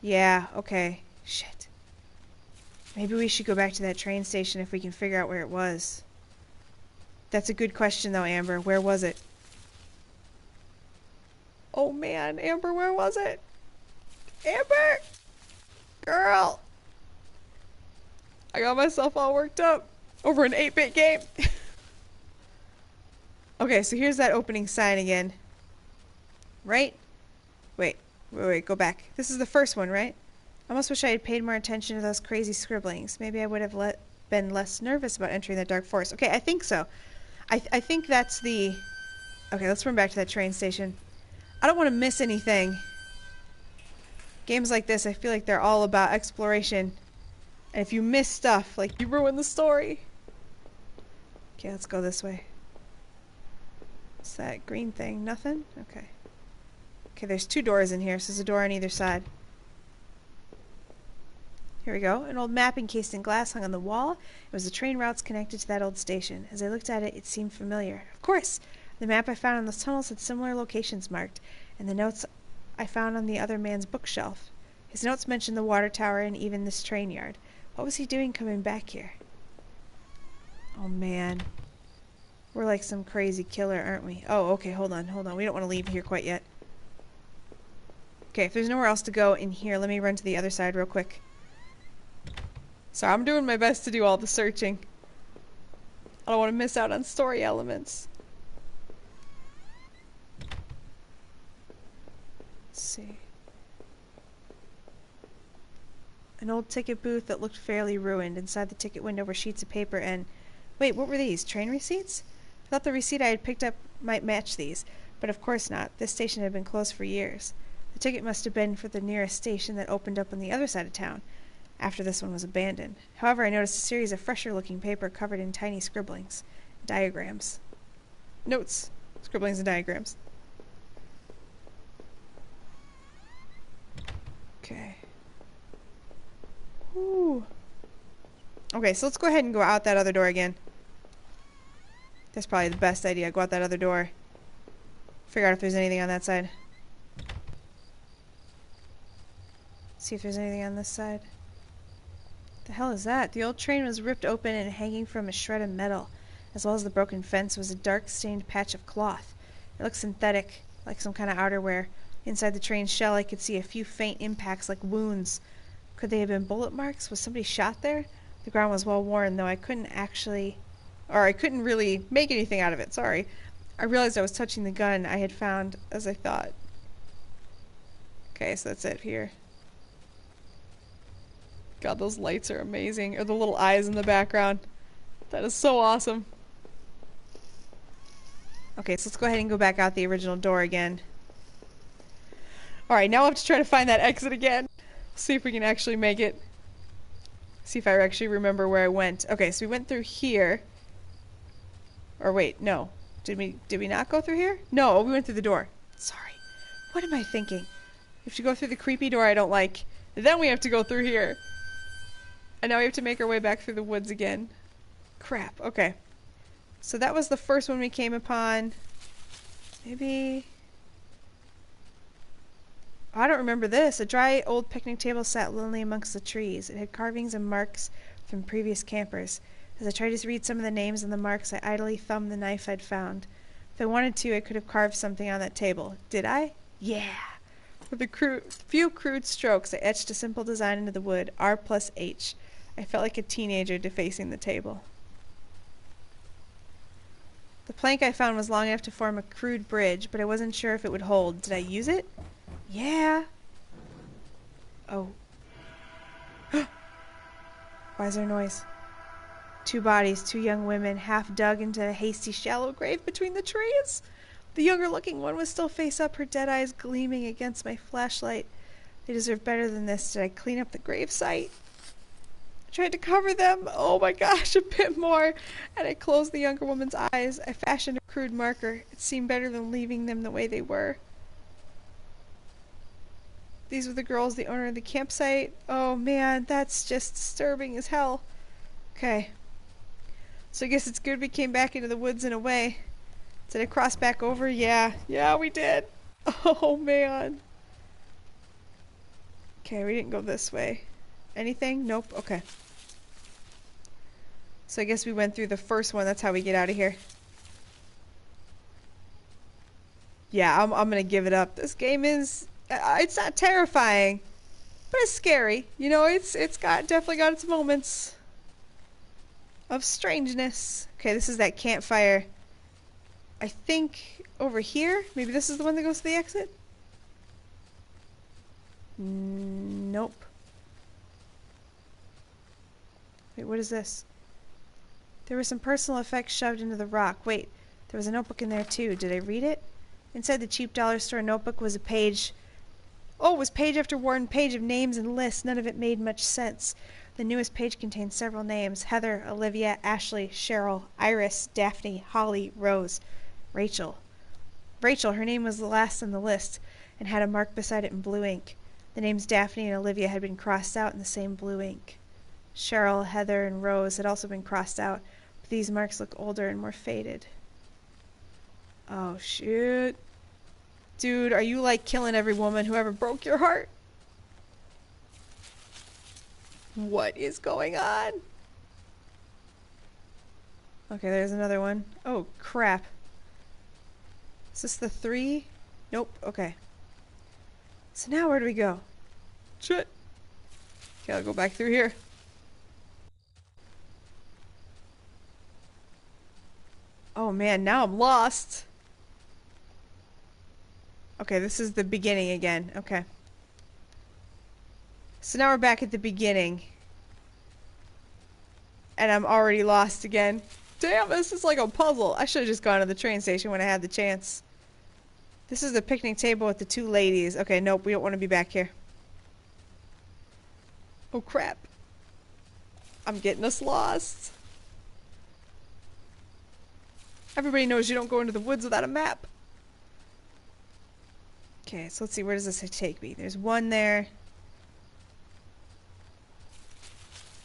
Yeah, okay. Shit. Maybe we should go back to that train station if we can figure out where it was. That's a good question though, Amber. Where was it? Oh man, Amber, where was it? Amber! Girl! I got myself all worked up over an 8-bit game. Okay, so here's that opening sign again. Right? Wait, go back. This is the first one, right? I almost wish I had paid more attention to those crazy scribblings. Maybe I would have been less nervous about entering the dark forest. Okay, I think so. I think that's the... Okay, let's run back to that train station. I don't want to miss anything. Games like this, I feel like they're all about exploration. And if you miss stuff, like, you ruin the story. Okay, let's go this way. What's that green thing? Nothing? Okay. Okay, there's 2 doors in here, so there's a door on either side. Here we go. An old map encased in glass hung on the wall. It was the train routes connected to that old station. As I looked at it, it seemed familiar. Of course! The map I found on those tunnels had similar locations marked, and the notes I found on the other man's bookshelf. His notes mentioned the water tower and even this train yard. What was he doing coming back here? Oh, man. We're like some crazy killer, aren't we? Oh, okay, hold on. We don't want to leave here quite yet. Okay, if there's nowhere else to go in here, let me run to the other side real quick. So I'm doing my best to do all the searching. I don't want to miss out on story elements. Let's see. An old ticket booth that looked fairly ruined. Inside the ticket window were sheets of paper and... Wait, what were these? Train receipts? I thought the receipt I had picked up might match these, but of course not. This station had been closed for years. The ticket must have been for the nearest station that opened up on the other side of town, after this one was abandoned. However, I noticed a series of fresher-looking paper covered in tiny scribblings. Diagrams. Notes. Scribblings and diagrams. Okay. Ooh. Okay, so let's go ahead and go out that other door again. That's probably the best idea. Go out that other door. Figure out if there's anything on that side. See if there's anything on this side. The hell is that? The old train was ripped open and hanging from a shred of metal. As well as the broken fence was a dark stained patch of cloth. It looked synthetic, like some kind of outerwear. Inside the train's shell I could see a few faint impacts like wounds. Could they have been bullet marks? Was somebody shot there? The ground was well worn, though I couldn't really make anything out of it, sorry. I realized I was touching the gun I had found as I thought. Okay, so that's it here. God, those lights are amazing. Or the little eyes in the background. That is so awesome. Okay, so let's go ahead and go back out the original door again. Alright, now I have to try to find that exit again. See if we can actually make it. See if I actually remember where I went. Okay, so we went through here. Or wait, no. Did we not go through here? No, we went through the door. Sorry. What am I thinking? We have to go through the creepy door I don't like. Then we have to go through here. And now we have to make our way back through the woods again. Crap. Okay. So that was the first one we came upon. Maybe... Oh, I don't remember this. A dry old picnic table sat lonely amongst the trees. It had carvings and marks from previous campers. As I tried to read some of the names and the marks, I idly thumbed the knife I'd found. If I wanted to, I could have carved something on that table. Did I? Yeah! With a few crude strokes, I etched a simple design into the wood. R+H. I felt like a teenager defacing the table. The plank I found was long enough to form a crude bridge, but I wasn't sure if it would hold. Did I use it? Yeah! Oh. Why is there noise? 2 bodies, 2 young women, half dug into a hasty, shallow grave between the trees. The younger-looking one was still face up, her dead eyes gleaming against my flashlight. They deserved better than this. Did I clean up the gravesite? I tried to cover them. Oh my gosh, a bit more. And I closed the younger woman's eyes. I fashioned a crude marker. It seemed better than leaving them the way they were. These were the girls, the owner of the campsite. Oh man, that's just disturbing as hell. Okay. So I guess it's good we came back into the woods in a way. Did I cross back over? Yeah. Yeah, we did. Oh man. Okay, we didn't go this way. Anything? Nope. Okay. So I guess we went through the first one. That's how we get out of here. Yeah, I'm gonna give it up. This game is... it's not terrifying, but it's scary. You know, it's definitely got its moments of strangeness. Okay, this is that campfire. I think over here. Maybe this is the one that goes to the exit? Nope. Wait, what is this? There were some personal effects shoved into the rock. Wait, there was a notebook in there too. Did I read it? Inside the cheap dollar store notebook was a page. Oh, it was page after one page of names and lists. None of it made much sense. The newest page contained several names. Heather, Olivia, Ashley, Cheryl, Iris, Daphne, Holly, Rose, Rachel. Rachel, her name was the last on the list and had a mark beside it in blue ink. The names Daphne and Olivia had been crossed out in the same blue ink. Cheryl, Heather, and Rose had also been crossed out, but these marks look older and more faded. Oh, shoot. Dude, are you like killing every woman who ever broke your heart? What is going on? Okay, there's another one. Oh, crap. Is this the 3? Nope, okay. So now where do we go? Shit. Okay, I'll go back through here. Oh man, now I'm lost. Okay, this is the beginning again. Okay. So now we're back at the beginning. And I'm already lost again. Damn, this is like a puzzle. I should have just gone to the train station when I had the chance. This is the picnic table with the 2 ladies. Okay, nope, we don't want to be back here. Oh crap. I'm getting us lost. Everybody knows you don't go into the woods without a map. Okay, so let's see, where does this take me? There's one there.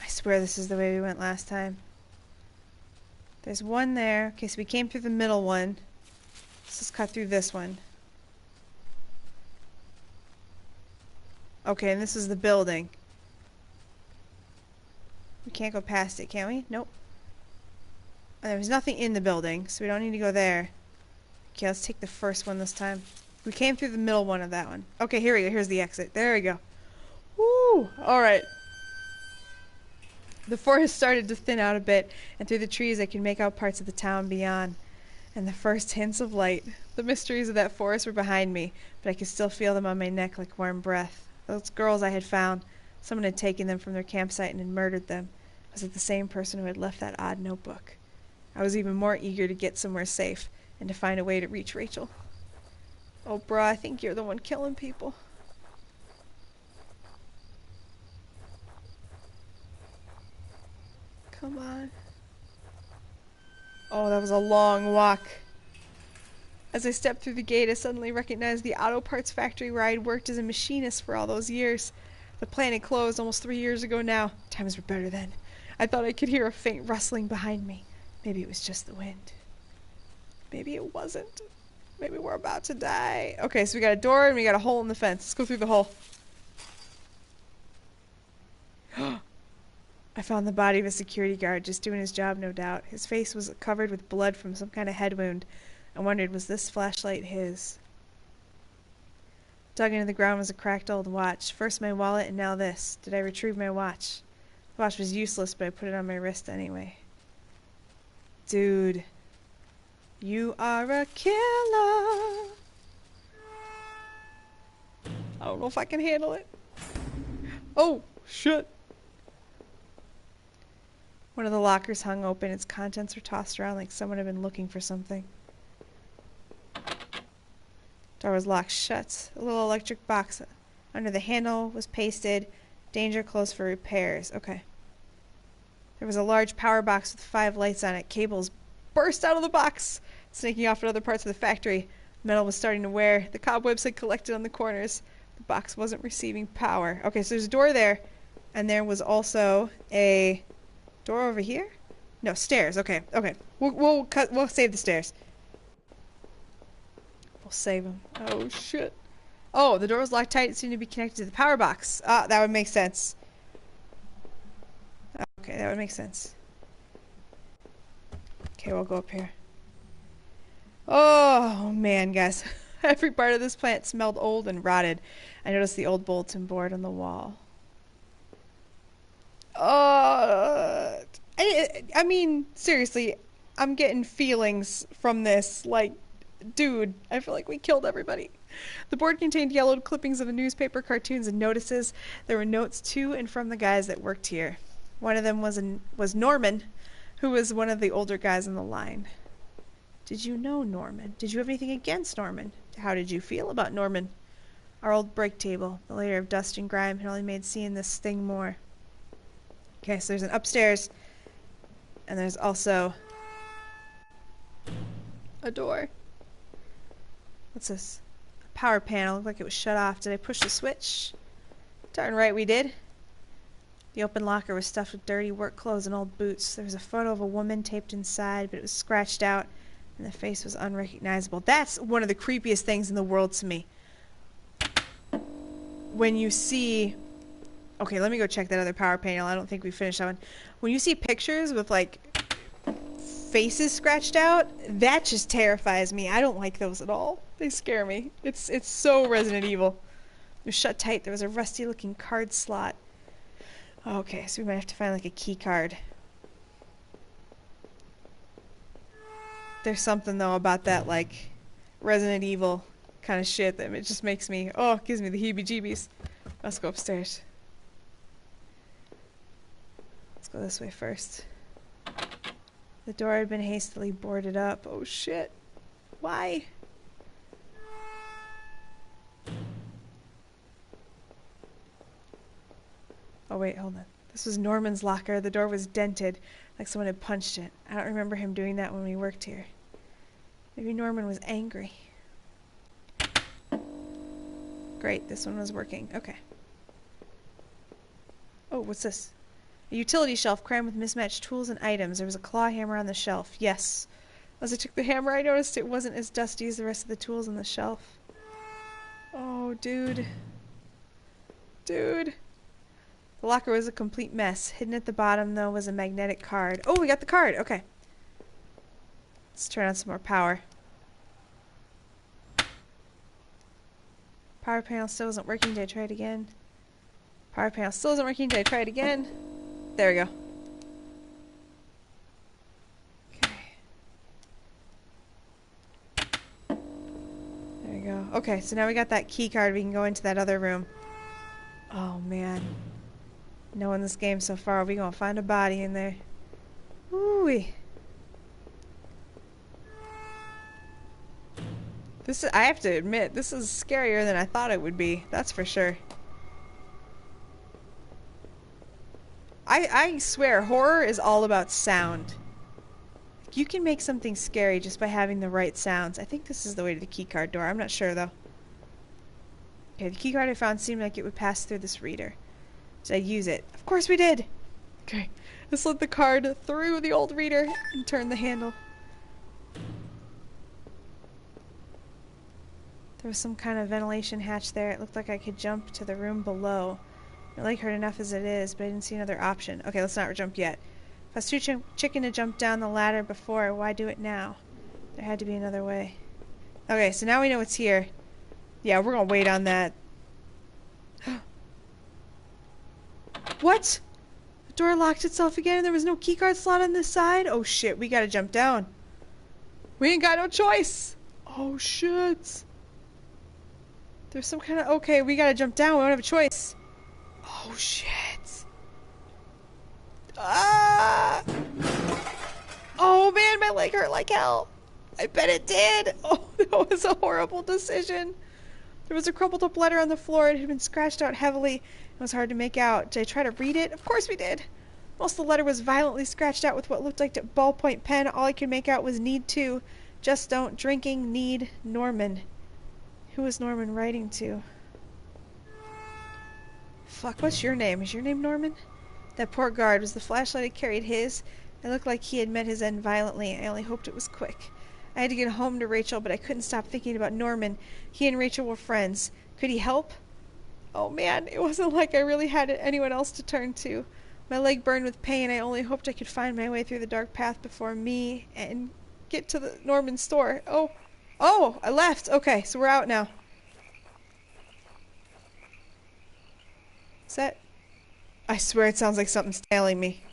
I swear this is the way we went last time. There's one there. Okay, so we came through the middle one. Let's just cut through this one. Okay, and this is the building. We can't go past it, can we? Nope. And there was nothing in the building, so we don't need to go there. Okay, let's take the first one this time. We came through the middle one of that one. Okay, here we go. Here's the exit. There we go. Woo! Alright. The forest started to thin out a bit, and through the trees I could make out parts of the town beyond, and the first hints of light. The mysteries of that forest were behind me, but I could still feel them on my neck like warm breath. Those girls I had found, someone had taken them from their campsite and had murdered them. Was it the same person who had left that odd notebook? I was even more eager to get somewhere safe, and to find a way to reach Rachel. Oh, bruh, I think you're the one killing people. Come on. Oh, that was a long walk. As I stepped through the gate, I suddenly recognized the auto parts factory where I had worked as a machinist for all those years. The plant had closed almost 3 years ago now. Times were better then. I thought I could hear a faint rustling behind me. Maybe it was just the wind. Maybe it wasn't. Maybe we're about to die. Okay, so we got a door and we got a hole in the fence. Let's go through the hole. I found the body of a security guard, just doing his job, no doubt. His face was covered with blood from some kind of head wound. I wondered, was this flashlight his? Dug into the ground was a cracked old watch. First my wallet and now this. Did I retrieve my watch? The watch was useless, but I put it on my wrist anyway. Dude. You are a killer. I don't know if I can handle it. Oh, shit. One of the lockers hung open. Its contents were tossed around like someone had been looking for something. Door was locked shut. A little electric box under the handle was pasted. Danger closed for repairs. Okay. There was a large power box with 5 lights on it. Cables burst out of the box, snaking off at other parts of the factory. Metal was starting to wear. The cobwebs had collected on the corners. The box wasn't receiving power. Okay, so there's a door there. And there was a door over here? No, stairs. Okay, okay. We'll save the stairs. We'll save them. Oh, shit. Oh, the door was locked tight. It seemed to be connected to the power box. Ah, that would make sense. Okay, that would make sense. Okay, we'll go up here. Oh, man, guys. Every part of this plant smelled old and rotted. I noticed the old bulletin board on the wall. I mean, seriously, I'm getting feelings from this. Like, dude, I feel like we killed everybody. The board contained yellowed clippings of the newspaper, cartoons, and notices. There were notes to and from the guys that worked here. One of them was Norman, who was one of the older guys on the line. Did you know Norman? Did you have anything against Norman? How did you feel about Norman? Our old break table, the layer of dust and grime had only made seeing this thing more. Okay, so there's an upstairs, and there's also a door. What's this? A power panel. Looked like it was shut off. Did I push the switch? Darn right we did. The open locker was stuffed with dirty work clothes and old boots. There was a photo of a woman taped inside, but it was scratched out, and the face was unrecognizable. That's one of the creepiest things in the world to me. When you see... Okay, let me go check that other power panel. I don't think we finished that one. When you see pictures with, like, faces scratched out, that just terrifies me. I don't like those at all. They scare me. It's so Resident Evil. It was shut tight. There was a rusty-looking card slot. Okay, so we might have to find, like, a key card. There's something, though, about that, like, Resident Evil kind of shit that it just makes me... Oh, it gives me the heebie-jeebies. Let's go upstairs. Let's go this way first. The door had been hastily boarded up. Oh, shit. Why? Oh, wait, hold on. This was Norman's locker. The door was dented, like someone had punched it. I don't remember him doing that when we worked here. Maybe Norman was angry. Great, this one was working. Okay. Oh, what's this? A utility shelf crammed with mismatched tools and items. There was a claw hammer on the shelf. Yes. As I took the hammer, I noticed it wasn't as dusty as the rest of the tools on the shelf. Oh, dude. Dude. The locker was a complete mess. Hidden at the bottom, though, was a magnetic card. Oh, we got the card. Okay. Let's turn on some more power. Power panel still isn't working. Did I try it again? Power panel still isn't working. Did I try it again? There we go. Okay. There we go. Okay, so now we got that key card. We can go into that other room. Oh, man. Knowing this game so far, we gonna find a body in there. Ooh-wee. This is, I have to admit, this is scarier than I thought it would be. That's for sure. I swear, horror is all about sound. You can make something scary just by having the right sounds. I think this is the way to the keycard door. I'm not sure, though. Okay, the keycard I found seemed like it would pass through this reader. Did I use it? Of course we did! Okay, I slid the card through the old reader and turned the handle. There was some kind of ventilation hatch there. It looked like I could jump to the room below. My leg hurt enough as it is, but I didn't see another option. Okay, let's not jump yet. If I was too chicken to jump down the ladder before, why do it now? There had to be another way. Okay, so now we know it's here. Yeah, we're gonna wait on that. What? The door locked itself again and there was no keycard slot on this side? Oh shit, we gotta jump down. We ain't got no choice! Oh shit. There's some kind of... Okay, we gotta jump down. We don't have a choice. Oh shit. Ah! Oh man, my leg hurt like hell. I bet it did. Oh, that was a horrible decision. There was a crumpled up letter on the floor. It had been scratched out heavily. It was hard to make out. Did I try to read it? Of course we did. Most of the letter was violently scratched out with what looked like a ballpoint pen. All I could make out was need to. Just don't. Drinking. Need. Norman. Who was Norman writing to? Fuck, what's your name? Is your name Norman? That poor guard. Was the flashlight I carried his? It looked like he had met his end violently. I only hoped it was quick. I had to get home to Rachel, but I couldn't stop thinking about Norman. He and Rachel were friends. Could he help? Oh man, it wasn't like I really had anyone else to turn to. My leg burned with pain. I only hoped I could find my way through the dark path before me and get to the Norman store. Oh, I left. Okay, so we're out now. Is that... I swear it sounds like something's tailing me.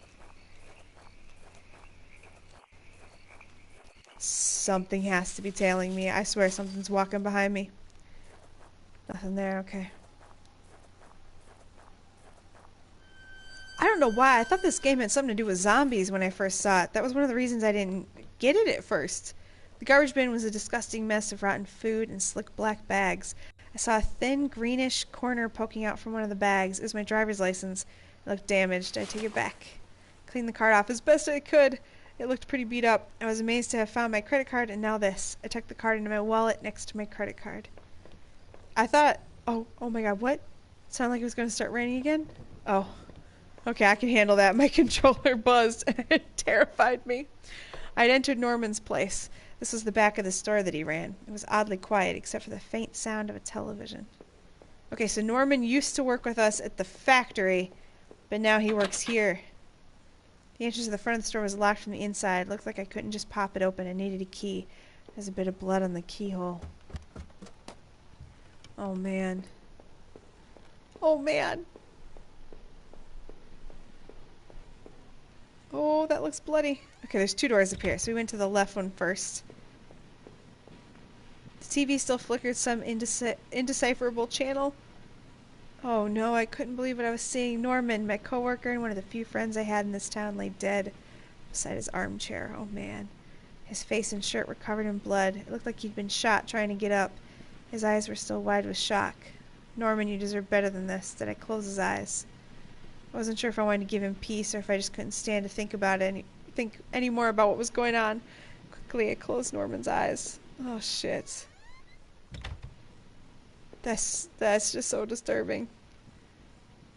Something has to be tailing me. I swear something's walking behind me. Nothing there, okay. I don't know why. I thought this game had something to do with zombies when I first saw it. That was one of the reasons I didn't get it at first. The garbage bin was a disgusting mess of rotten food and slick black bags. I saw a thin greenish corner poking out from one of the bags. It was my driver's license. It looked damaged. I take it back. Cleaned the card off as best I could. It looked pretty beat up. I was amazed to have found my credit card and now this. I tucked the card into my wallet next to my credit card. I thought... Oh my god, what? Sound like it was going to start raining again? Oh. Okay, I can handle that. My controller buzzed and it terrified me. I'd entered Norman's place. This was the back of the store that he ran. It was oddly quiet except for the faint sound of a television. Okay, so Norman used to work with us at the factory, but now he works here. The entrance to the front of the store was locked from the inside. It looked like I couldn't just pop it open. I needed a key. There's a bit of blood on the keyhole. Oh, man. Oh, man. Oh, that looks bloody. Okay, there's 2 doors up here, so we went to the left one first. The TV still flickered some indecipherable channel. Oh no, I couldn't believe what I was seeing. Norman, my coworker and one of the few friends I had in this town, lay dead beside his armchair. Oh man. His face and shirt were covered in blood. It looked like he'd been shot trying to get up. His eyes were still wide with shock. Norman, you deserve better than this. Did I close his eyes? I wasn't sure if I wanted to give him peace or if I just couldn't stand to think any more about what was going on. Quickly, I closed Norman's eyes. Oh shit. That's just so disturbing.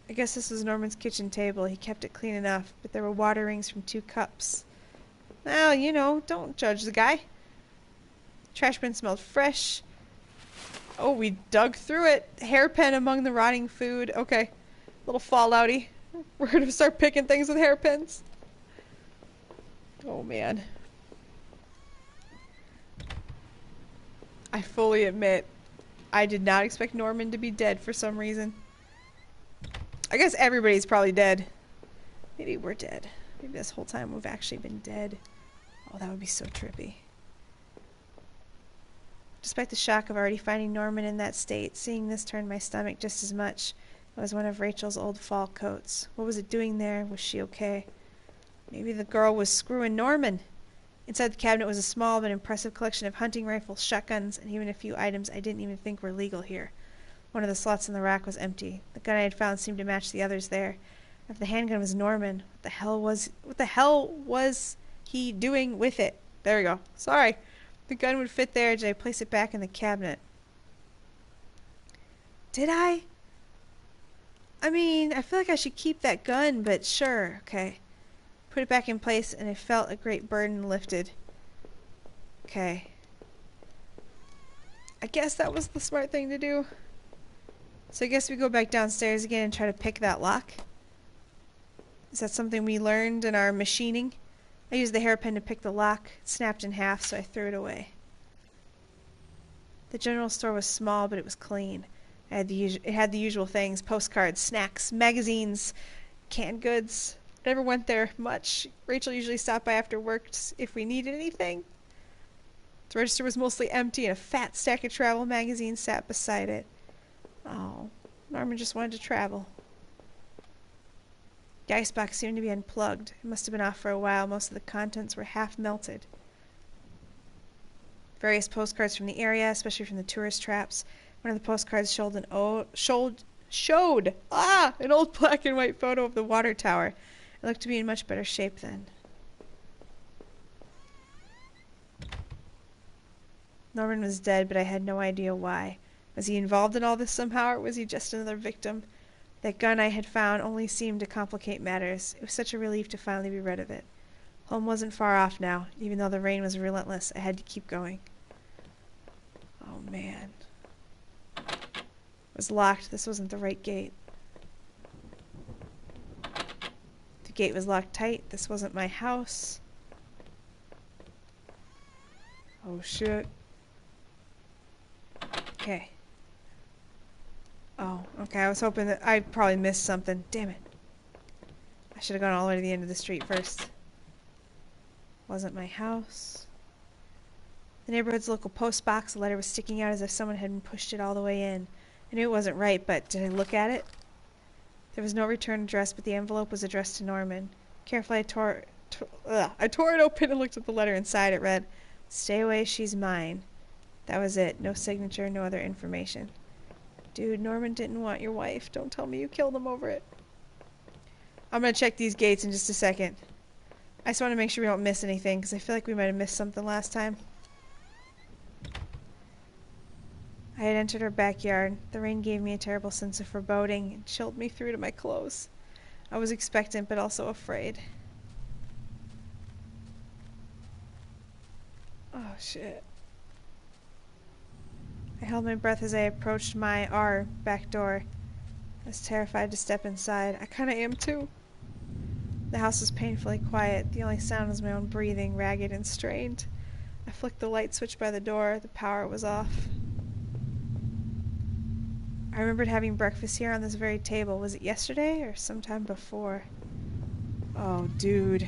I guess this was Norman's kitchen table. He kept it clean enough, but there were water rings from 2 cups. Well, you know, don't judge the guy. Trash bin smelled fresh. Oh, we dug through it. Hairpin among the rotting food. Okay, little fallouty. We're gonna start picking things with hairpins. Oh man. I fully admit, I did not expect Norman to be dead for some reason. I guess everybody's probably dead. Maybe we're dead. Maybe this whole time we've actually been dead. Oh, that would be so trippy. Despite the shock of already finding Norman in that state, seeing this turned my stomach just as much. It was one of Rachel's old fall coats. What was it doing there? Was she okay? Maybe the girl was screwing Norman. Inside the cabinet was a small but impressive collection of hunting rifles, shotguns, and even a few items I didn't even think were legal here. One of the slots in the rack was empty. The gun I had found seemed to match the others there. If the handgun was Norman, what the hell was he doing with it? There we go. Sorry. The gun would fit there. Did I place it back in the cabinet? Did I? I mean, I feel like I should keep that gun, but sure. Okay. Put it back in place, and I felt a great burden lifted. Okay. I guess that was the smart thing to do. So I guess we go back downstairs again and try to pick that lock. Is that something we learned in our machining? I used the hairpin to pick the lock. It snapped in half, so I threw it away. The general store was small, but it was clean. It had the usual things: postcards, snacks, magazines, canned goods. I never went there much. Rachel usually stopped by after work if we needed anything. The register was mostly empty, and a fat stack of travel magazines sat beside it. Oh, Norman just wanted to travel. The icebox seemed to be unplugged. It must have been off for a while. Most of the contents were half melted. Various postcards from the area, especially from the tourist traps. One of the postcards showed an old black and white photo of the water tower. It looked to be in much better shape then. Norman was dead, but I had no idea why. Was he involved in all this somehow, or was he just another victim? That gun I had found only seemed to complicate matters. It was such a relief to finally be rid of it. Home wasn't far off now. Even though the rain was relentless, I had to keep going. Oh, man. It was locked. This wasn't the right gate. The gate was locked tight. This wasn't my house. Oh, shit. Okay. Oh, okay. I was hoping that I probably missed something. Damn it. I should have gone all the way to the end of the street first. Wasn't my house. The neighborhood's local post box. The letter was sticking out as if someone had pushed it all the way in. I knew it wasn't right, but did I look at it? There was no return address, but the envelope was addressed to Norman. Carefully, I tore it open and looked at the letter inside. It read, "Stay away, she's mine." That was it. No signature, no other information. Dude, Norman didn't want your wife. Don't tell me you killed him over it. I'm going to check these gates in just a second. I just want to make sure we don't miss anything, because I feel like we might have missed something last time. I had entered her backyard. The rain gave me a terrible sense of foreboding and chilled me through to my clothes. I was expectant but also afraid. Oh shit. I held my breath as I approached my back door. I was terrified to step inside. I kinda am too. The house was painfully quiet. The only sound was my own breathing, ragged and strained. I flicked the light switch by the door. The power was off. I remembered having breakfast here on this very table. Was it yesterday or sometime before? Oh, dude.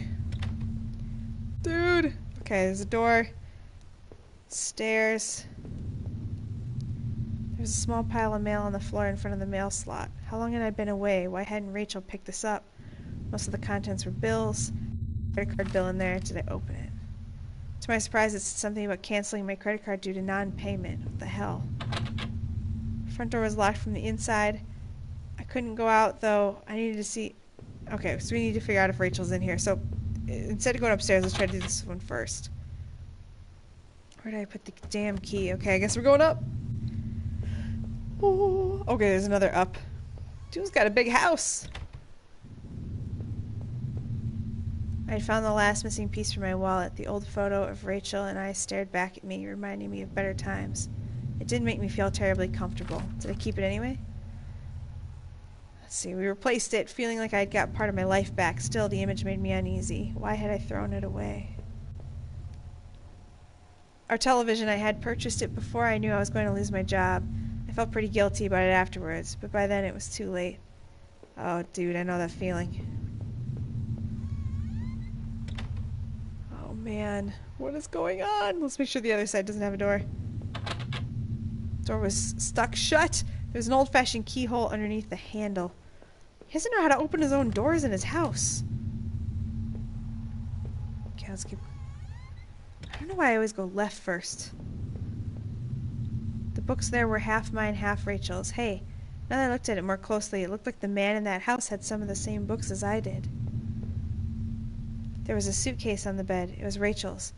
Dude! Okay, there's a door. Stairs. There was a small pile of mail on the floor in front of the mail slot. How long had I been away? Why hadn't Rachel picked this up? Most of the contents were bills. Credit card bill in there. Did I open it? To my surprise, it said something about canceling my credit card due to non-payment. What the hell? The front door was locked from the inside. I couldn't go out, though. I needed to see... Okay, so we need to figure out if Rachel's in here. So, instead of going upstairs, let's try to do this one first. Where did I put the damn key? Okay, I guess we're going up. Oh, okay, there's another up. Dude's got a big house. I had found the last missing piece from my wallet. The old photo of Rachel and I stared back at me, reminding me of better times. It didn't make me feel terribly comfortable. Did I keep it anyway? Let's see, we replaced it, feeling like I had got part of my life back. Still, the image made me uneasy. Why had I thrown it away? Our television, I had purchased it before I knew I was going to lose my job. I felt pretty guilty about it afterwards, but by then it was too late. Oh, dude, I know that feeling. Oh, man. What is going on? Let's make sure the other side doesn't have a door. Door was stuck shut. There's an old-fashioned keyhole underneath the handle. He doesn't know how to open his own doors in his house. Okay, let's keep... I don't know why I always go left first. The books there were half mine, half Rachel's. Hey, now that I looked at it more closely, it looked like the man in that house had some of the same books as I did. There was a suitcase on the bed. It was Rachel's.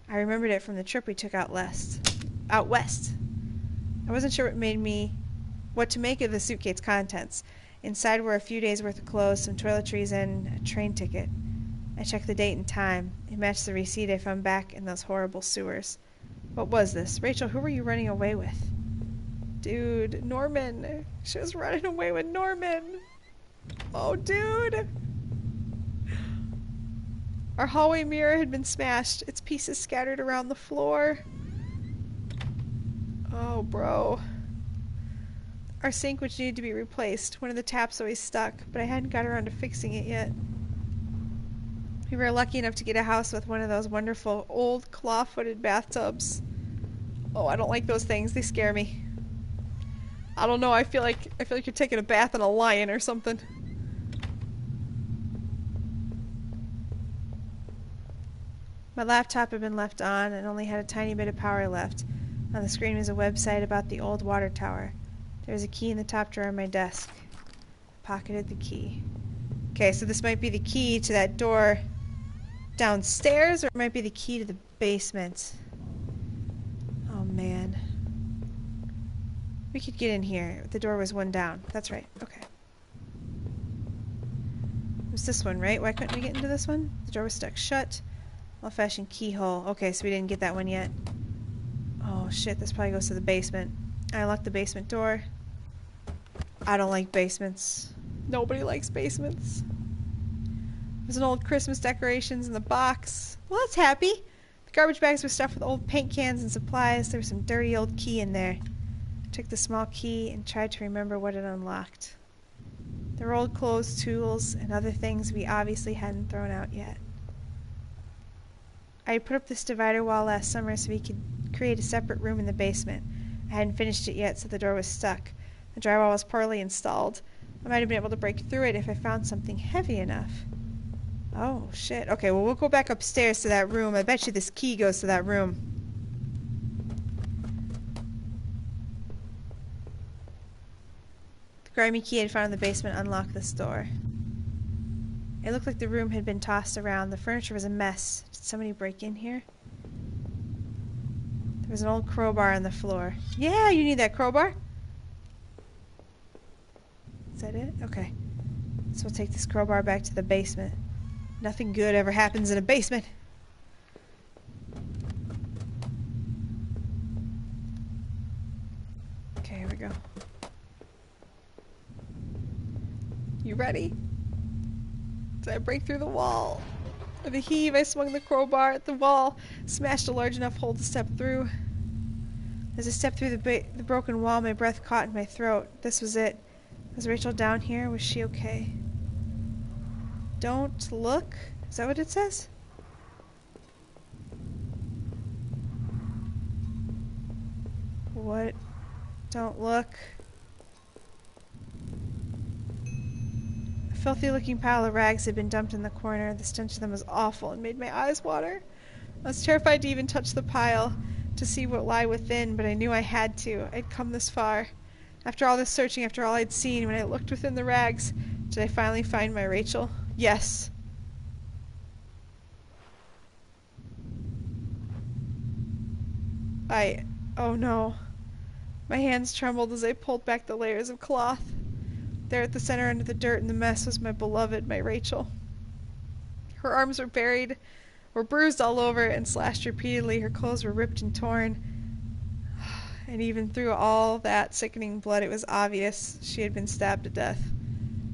I remembered it from the trip we took out west. I wasn't sure what to make of the suitcase contents. Inside were a few days' worth of clothes, some toiletries, and a train ticket. I checked the date and time. It matched the receipt I found back in those horrible sewers. What was this? Rachel, who were you running away with? Dude, Norman. She was running away with Norman. Oh, dude. Our hallway mirror had been smashed, its pieces scattered around the floor. Oh, bro. Our sink, which needed to be replaced. One of the taps always stuck, but I hadn't got around to fixing it yet. We were lucky enough to get a house with one of those wonderful old claw-footed bathtubs. Oh, I don't like those things. They scare me. I don't know. I feel like you're taking a bath in a lion or something. My laptop had been left on and only had a tiny bit of power left. On the screen was a website about the old water tower. There was a key in the top drawer of my desk. I pocketed the key. Okay, so this might be the key to that door downstairs, or it might be the key to the basement. Oh, man. We could get in here. The door was one down. That's right. Okay. It was this one, right? Why couldn't we get into this one? The door was stuck shut. Old-fashioned keyhole. Okay, so we didn't get that one yet. Oh, shit. This probably goes to the basement. I locked the basement door. I don't like basements. Nobody likes basements. There's an old Christmas decorations in the box. Well, that's happy. The garbage bags were stuffed with old paint cans and supplies. There was some dirty old key in there. I took the small key and tried to remember what it unlocked. There were old clothes, tools, and other things we obviously hadn't thrown out yet. I had put up this divider wall last summer so we could create a separate room in the basement. I hadn't finished it yet, so the door was stuck. The drywall was poorly installed. I might have been able to break through it if I found something heavy enough. Oh, shit. Okay, well, we'll go back upstairs to that room. I bet you this key goes to that room. The grimy key I'd found in the basement unlocked this door. It looked like the room had been tossed around. The furniture was a mess. Did somebody break in here? There There's an old crowbar on the floor. Yeah, you need that crowbar. Is that it? Okay. So we'll take this crowbar back to the basement. Nothing good ever happens in a basement. Okay, here we go. You ready? Did I break through the wall? With a heave, I swung the crowbar at the wall, smashed a large enough hole to step through. As I stepped through the broken wall, my breath caught in my throat. This was it. Was Rachel down here? Was she okay? Don't look? Is that what it says? What? Don't look. A filthy-looking pile of rags had been dumped in the corner. The stench of them was awful and made my eyes water. I was terrified to even touch the pile to see what lay within, but I knew I had to. I'd come this far. After all this searching, after all I'd seen, when I looked within the rags, did I finally find my Rachel? Yes. Oh no. My hands trembled as I pulled back the layers of cloth. There at the center under the dirt and the mess was my beloved, my Rachel. Her arms were bruised all over and slashed repeatedly. Her clothes were ripped and torn. And even through all that sickening blood, it was obvious she had been stabbed to death.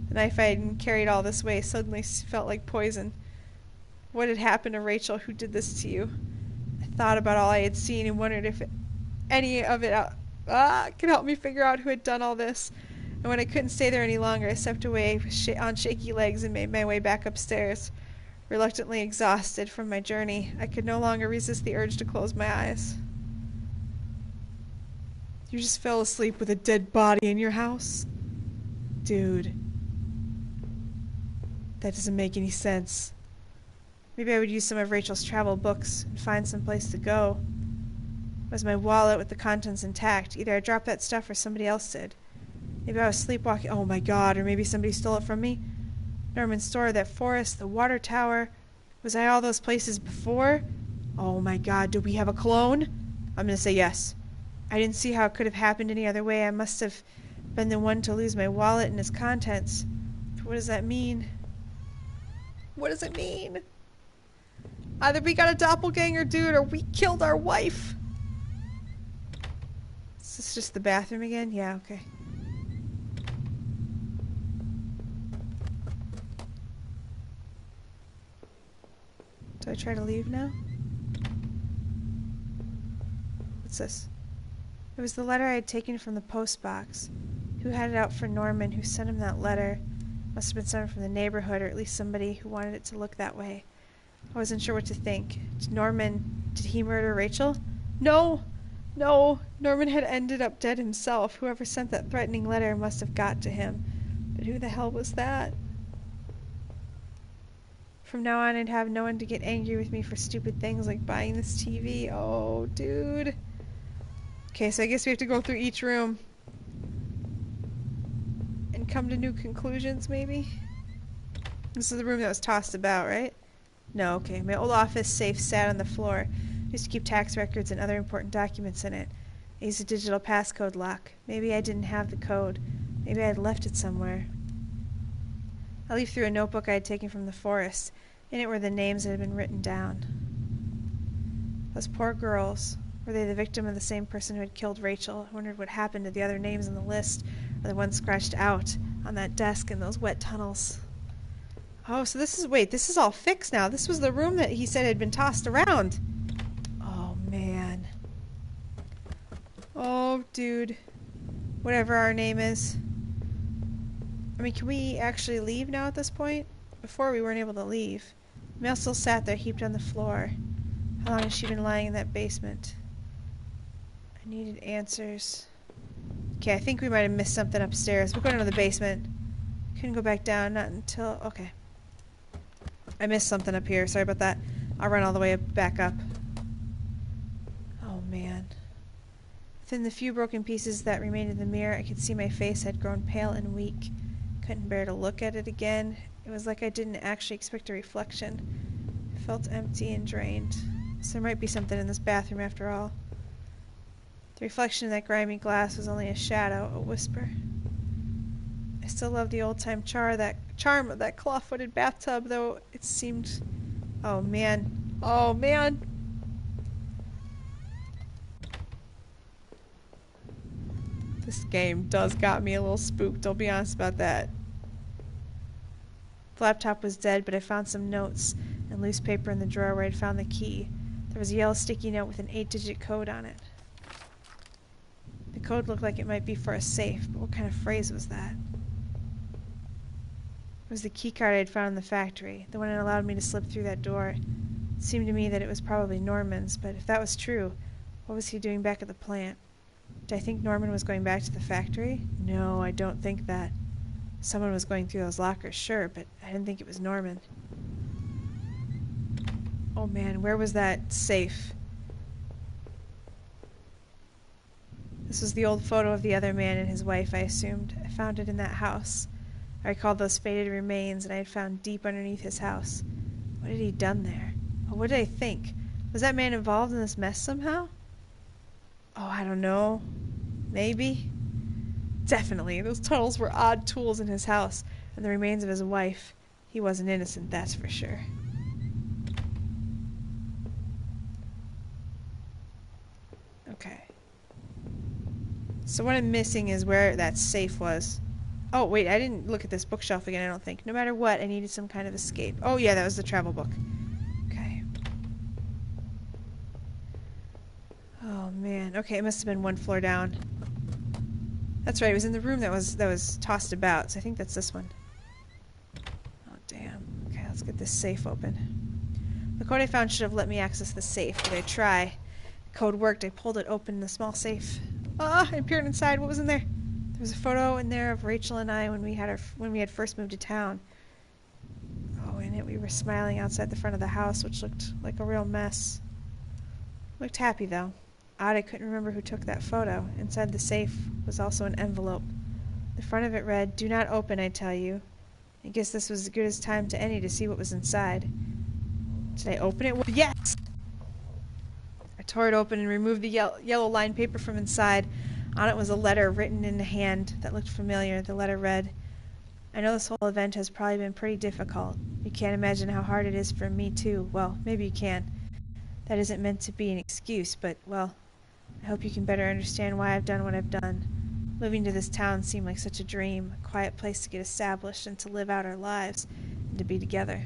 The knife I had carried all this way suddenly felt like poison. What had happened to Rachel? Who did this to you? I thought about all I had seen and wondered if any of it could help me figure out who had done all this. And when I couldn't stay there any longer, I stepped away on shaky legs and made my way back upstairs. Reluctantly exhausted from my journey, I could no longer resist the urge to close my eyes. You just fell asleep with a dead body in your house? Dude. That doesn't make any sense. Maybe I would use some of Rachel's travel books and find some place to go. Was my wallet with the contents intact? Either I dropped that stuff or somebody else did. Maybe I was sleepwalking. Oh my god, or maybe somebody stole it from me. Norman's store, that forest, the water tower. Was I all those places before? Oh my god, do we have a clone? I'm gonna say yes. I didn't see how it could have happened any other way. I must have been the one to lose my wallet and its contents. But what does that mean? What does it mean? Either we got a doppelganger dude or we killed our wife. Is this just the bathroom again? Yeah, okay. Do I try to leave now? What's this? It was the letter I had taken from the post box. Who had it out for Norman? Who sent him that letter? Must have been someone from the neighborhood, or at least somebody who wanted it to look that way. I wasn't sure what to think. Did he murder Rachel? No! No! Norman had ended up dead himself. Whoever sent that threatening letter must have got to him. But who the hell was that? From now on, I'd have no one to get angry with me for stupid things like buying this TV. Oh, dude. Okay, so I guess we have to go through each room and come to new conclusions, maybe? This is the room that was tossed about, right? No, okay. My old office safe sat on the floor. I used to keep tax records and other important documents in it. I used a digital passcode lock. Maybe I didn't have the code. Maybe I had left it somewhere. I leafed through a notebook I had taken from the forest. In it were the names that had been written down. Those poor girls. Were they the victim of the same person who had killed Rachel? I wondered what happened to the other names on the list, or the ones scratched out on that desk in those wet tunnels. Oh, so this is all fixed now. This was the room that he said had been tossed around. Oh, man. Oh, dude. Whatever our name is. I mean, can we actually leave now at this point? Before we weren't able to leave. Mel still sat there, heaped on the floor. How long has she been lying in that basement? I needed answers. Okay, I think we might have missed something upstairs. We're going into the basement. Couldn't go back down, not until... Okay. I missed something up here. Sorry about that. I'll run all the way back up. Oh, man. Within the few broken pieces that remained in the mirror, I could see my face had grown pale and weak. Couldn't bear to look at it again. It was like I didn't actually expect a reflection. I felt empty and drained. So there might be something in this bathroom after all. The reflection in that grimy glass was only a shadow, a whisper. I still love the old-time charm of that claw-footed bathtub, though it seemed... Oh, man. Oh, man! This game does got me a little spooked, I'll be honest about that. The laptop was dead, but I found some notes and loose paper in the drawer where I'd found the key. There was a yellow sticky note with an 8-digit code on it. The code looked like it might be for a safe, but what kind of phrase was that? It was the key card I'd found in the factory, the one that allowed me to slip through that door. It seemed to me that it was probably Norman's, but if that was true, what was he doing back at the plant? Did I think Norman was going back to the factory? No, I don't think that. Someone was going through those lockers, sure, but I didn't think it was Norman. Oh man, where was that safe? This was the old photo of the other man and his wife, I assumed. I found it in that house. I recalled those faded remains that I had found deep underneath his house. What had he done there? Or what did I think? Was that man involved in this mess somehow? Oh, I don't know. Maybe. Definitely. Those tunnels were odd tools in his house, and the remains of his wife. He wasn't innocent, that's for sure. Okay. So what I'm missing is where that safe was. Oh, wait, I didn't look at this bookshelf again, I don't think. No matter what, I needed some kind of escape. Oh, yeah, that was the travel book. Okay. Oh, man. Okay, it must have been one floor down. That's right, it was in the room that was tossed about, so I think that's this one. Oh, damn. Okay, let's get this safe open. The code I found should have let me access the safe. Did I try? The code worked. I pulled it open in the small safe. Ah, I peered inside. What was in there? There was a photo in there of Rachel and I when we had first moved to town. Oh, in it we were smiling outside the front of the house, which looked like a real mess. Looked happy, though. Odd I couldn't remember who took that photo. Inside the safe was also an envelope. The front of it read, "Do not open, I tell you." I guess this was as good as time to any to see what was inside. Did I open it? Well, yes! I tore it open and removed the yellow lined paper from inside. On it was a letter written in a hand that looked familiar. The letter read, "I know this whole event has probably been pretty difficult. You can't imagine how hard it is for me, too. Well, maybe you can. That isn't meant to be an excuse, but, well, I hope you can better understand why I've done what I've done. Moving to this town seemed like such a dream, a quiet place to get established and to live out our lives and to be together.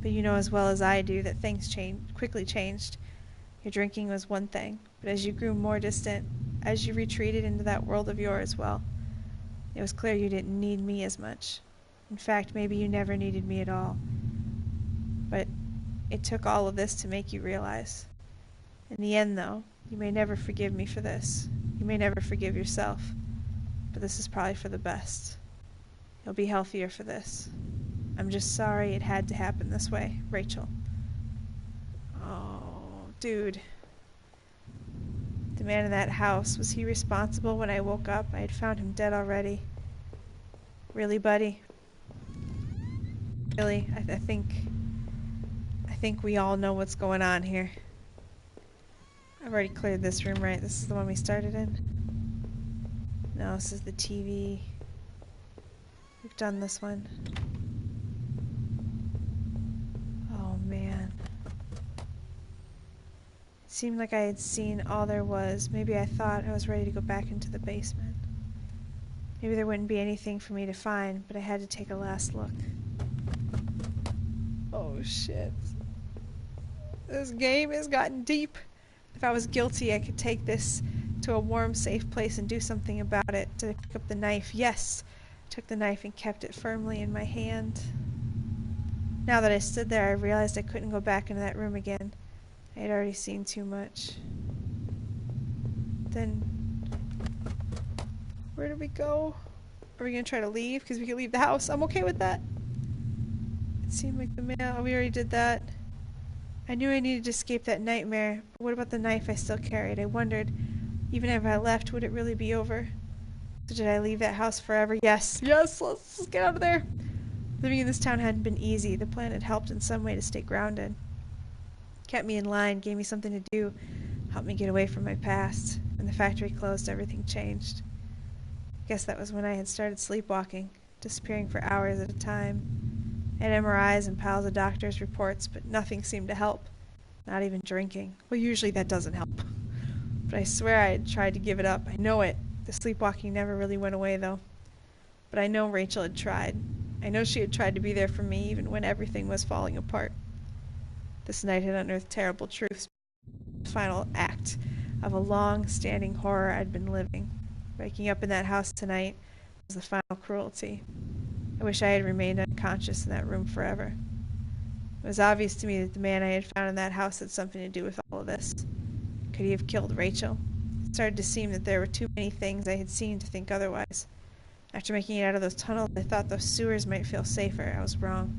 But you know as well as I do that things quickly changed. Your drinking was one thing, but as you grew more distant, as you retreated into that world of yours, well, it was clear you didn't need me as much. In fact, maybe you never needed me at all. But it took all of this to make you realize. In the end, though, you may never forgive me for this. You may never forgive yourself. But this is probably for the best. You'll be healthier for this. I'm just sorry it had to happen this way, Rachel." Oh, dude. The man in that house, was he responsible when I woke up? I had found him dead already. Really, buddy? Really? I think we all know what's going on here. I've already cleared this room, right? This is the one we started in? No, this is the TV. We've done this one. Oh, man. It seemed like I had seen all there was. Maybe I thought I was ready to go back into the basement. Maybe there wouldn't be anything for me to find, but I had to take a last look. Oh, shit. This game has gotten deep. If I was guilty, I could take this to a warm, safe place and do something about it. To pick up the knife. Yes! I took the knife and kept it firmly in my hand. Now that I stood there, I realized I couldn't go back into that room again. I had already seen too much. Then, where do we go? Are we going to try to leave? Because we could leave the house. I'm okay with that. It seemed like the mail. Oh, we already did that. I knew I needed to escape that nightmare, but what about the knife I still carried? I wondered, even if I left, would it really be over? So did I leave that house forever? Yes. Yes, let's get out of there. Living in this town hadn't been easy. The plan had helped in some way to stay grounded. Kept me in line, gave me something to do, helped me get away from my past. When the factory closed, everything changed. I guess that was when I had started sleepwalking, disappearing for hours at a time. I had MRIs and piles of doctors' reports, but nothing seemed to help. Not even drinking. Well, usually that doesn't help. But I swear I had tried to give it up. I know it. The sleepwalking never really went away, though. But I know Rachel had tried. I know she had tried to be there for me even when everything was falling apart. This night had unearthed terrible truths. The final act of a long-standing horror I'd been living. Waking up in that house tonight was the final cruelty. I wish I had remained unconscious in that room forever. It was obvious to me that the man I had found in that house had something to do with all of this. Could he have killed Rachel? It started to seem that there were too many things I had seen to think otherwise. After making it out of those tunnels, I thought those sewers might feel safer. I was wrong.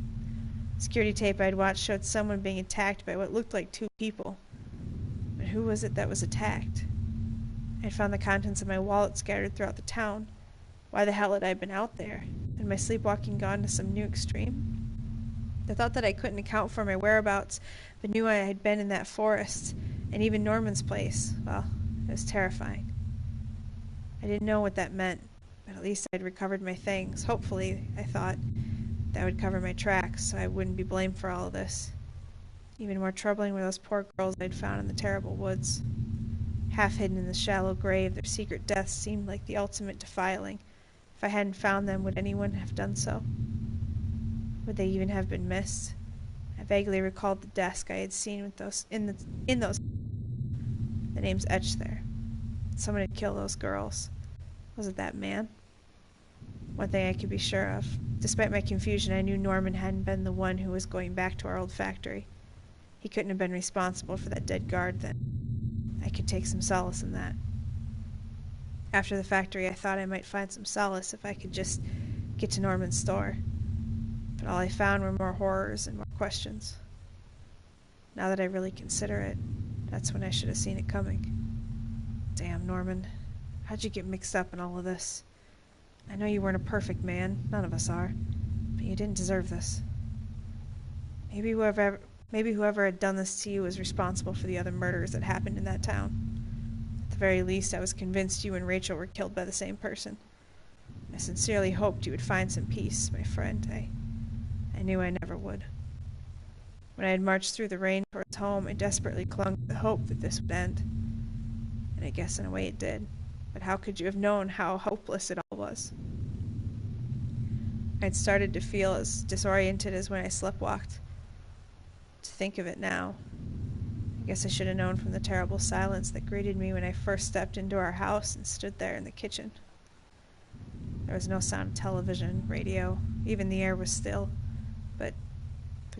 The security tape I'd watched showed someone being attacked by what looked like two people. But who was it that was attacked? I had found the contents of my wallet scattered throughout the town. Why the hell had I been out there? Had my sleepwalking gone to some new extreme? I thought that I couldn't account for my whereabouts, but knew I had been in that forest, and even Norman's place. Well, it was terrifying. I didn't know what that meant, but at least I'd recovered my things. Hopefully, I thought, that would cover my tracks, so I wouldn't be blamed for all of this. Even more troubling were those poor girls I'd found in the terrible woods. Half hidden in the shallow grave, their secret deaths seemed like the ultimate defiling. If I hadn't found them, would anyone have done so? Would they even have been missed? I vaguely recalled the desk I had seen with those in those. The names etched there. Someone had killed those girls. Was it that man? One thing I could be sure of. Despite my confusion, I knew Norman hadn't been the one who was going back to our old factory. He couldn't have been responsible for that dead guard then. I could take some solace in that. After the factory, I thought I might find some solace if I could just get to Norman's store. But all I found were more horrors and more questions. Now that I really consider it, that's when I should have seen it coming. Damn, Norman. How'd you get mixed up in all of this? I know you weren't a perfect man. None of us are. But you didn't deserve this. Maybe whoever had done this to you was responsible for the other murders that happened in that town. At the very least, I was convinced you and Rachel were killed by the same person. I sincerely hoped you would find some peace, my friend. I knew I never would. When I had marched through the rain towards home, I desperately clung to the hope that this would end. And I guess in a way it did. But how could you have known how hopeless it all was? I'd started to feel as disoriented as when I sleptwalked. To think of it now, I guess I should have known from the terrible silence that greeted me when I first stepped into our house and stood there in the kitchen. There was no sound of television, radio, even the air was still. But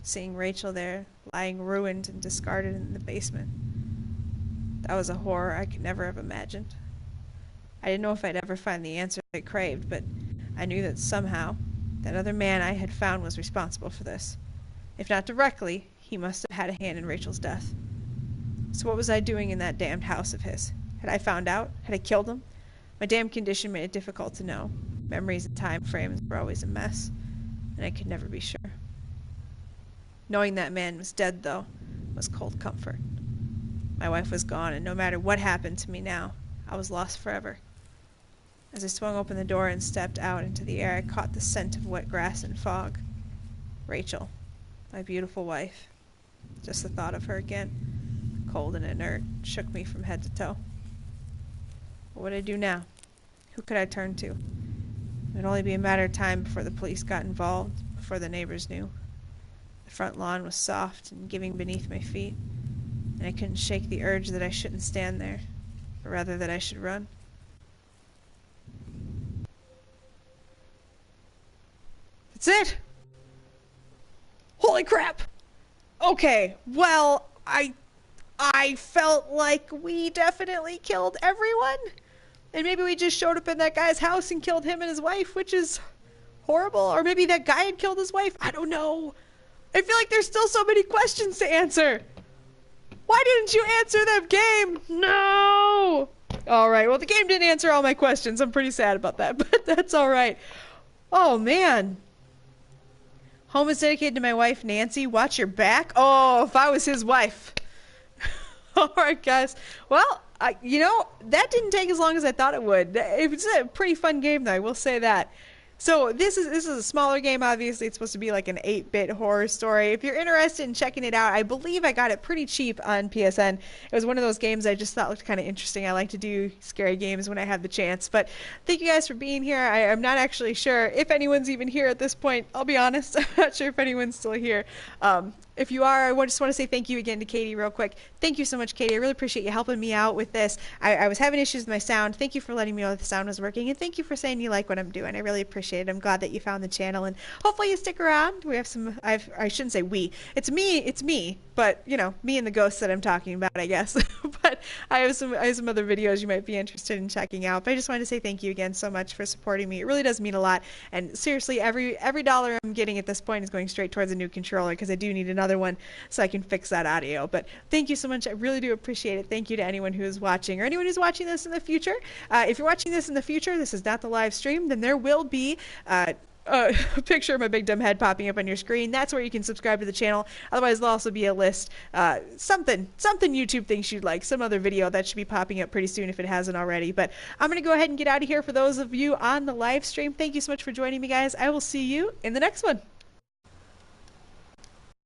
seeing Rachel there, lying ruined and discarded in the basement, that was a horror I could never have imagined. I didn't know if I'd ever find the answer I craved, but I knew that somehow that other man I had found was responsible for this. If not directly, he must have had a hand in Rachel's death. So what was I doing in that damned house of his? Had I found out? Had I killed him? My damn condition made it difficult to know. Memories and time frames were always a mess, and I could never be sure. Knowing that man was dead, though, was cold comfort. My wife was gone, and no matter what happened to me now, I was lost forever. As I swung open the door and stepped out into the air, I caught the scent of wet grass and fog. Rachel, my beautiful wife. Just the thought of her again, cold and inert, shook me from head to toe. What would I do now? Who could I turn to? It would only be a matter of time before the police got involved, before the neighbors knew. The front lawn was soft and giving beneath my feet, and I couldn't shake the urge that I shouldn't stand there, but rather that I should run. That's it! Holy crap! Okay, well, I felt like we definitely killed everyone. And maybe we just showed up in that guy's house and killed him and his wife, which is horrible. Or maybe that guy had killed his wife. I don't know. I feel like there's still so many questions to answer. Why didn't you answer them, game? No! Alright, well, the game didn't answer all my questions. I'm pretty sad about that, but that's alright. Oh, man. Home is dedicated to my wife, Nancy. Watch your back. Oh, if I was his wife. Alright, guys. Well, You know, that didn't take as long as I thought it would. It was a pretty fun game, though, I will say that. So this is a smaller game. Obviously, it's supposed to be like an 8-bit horror story. If you're interested in checking it out, I believe I got it pretty cheap on PSN. It was one of those games I just thought looked kind of interesting. I like to do scary games when I have the chance. But thank you guys for being here. I'm not actually sure if anyone's even here at this point. I'll be honest. I'm not sure if anyone's still here. If you are, I just want to say thank you again to Katie real quick. Thank you so much, Katie. I really appreciate you helping me out with this. I was having issues with my sound. Thank you for letting me know that the sound was working, and thank you for saying you like what I'm doing. I really appreciate it. I'm glad that you found the channel, and hopefully you stick around. We have some, I shouldn't say we. It's me, but, you know, me and the ghosts that I'm talking about, I guess. But I have some other videos you might be interested in checking out. But I just wanted to say thank you again so much for supporting me. It really does mean a lot. And seriously, every dollar I'm getting at this point is going straight towards a new controller, because I do need another one so I can fix that audio. But thank you so much. I really do appreciate it. Thank you to anyone who is watching, or anyone who's watching this in the future. If you're watching this in the future, this is not the live stream, then there will be a picture of my big dumb head popping up on your screen. That's where you can subscribe to the channel. Otherwise, there'll also be a list, something YouTube thinks you'd like, some other video that should be popping up pretty soon if it hasn't already. But I'm going to go ahead and get out of here. For those of you on the live stream, thank you so much for joining me, guys. I will see you in the next one.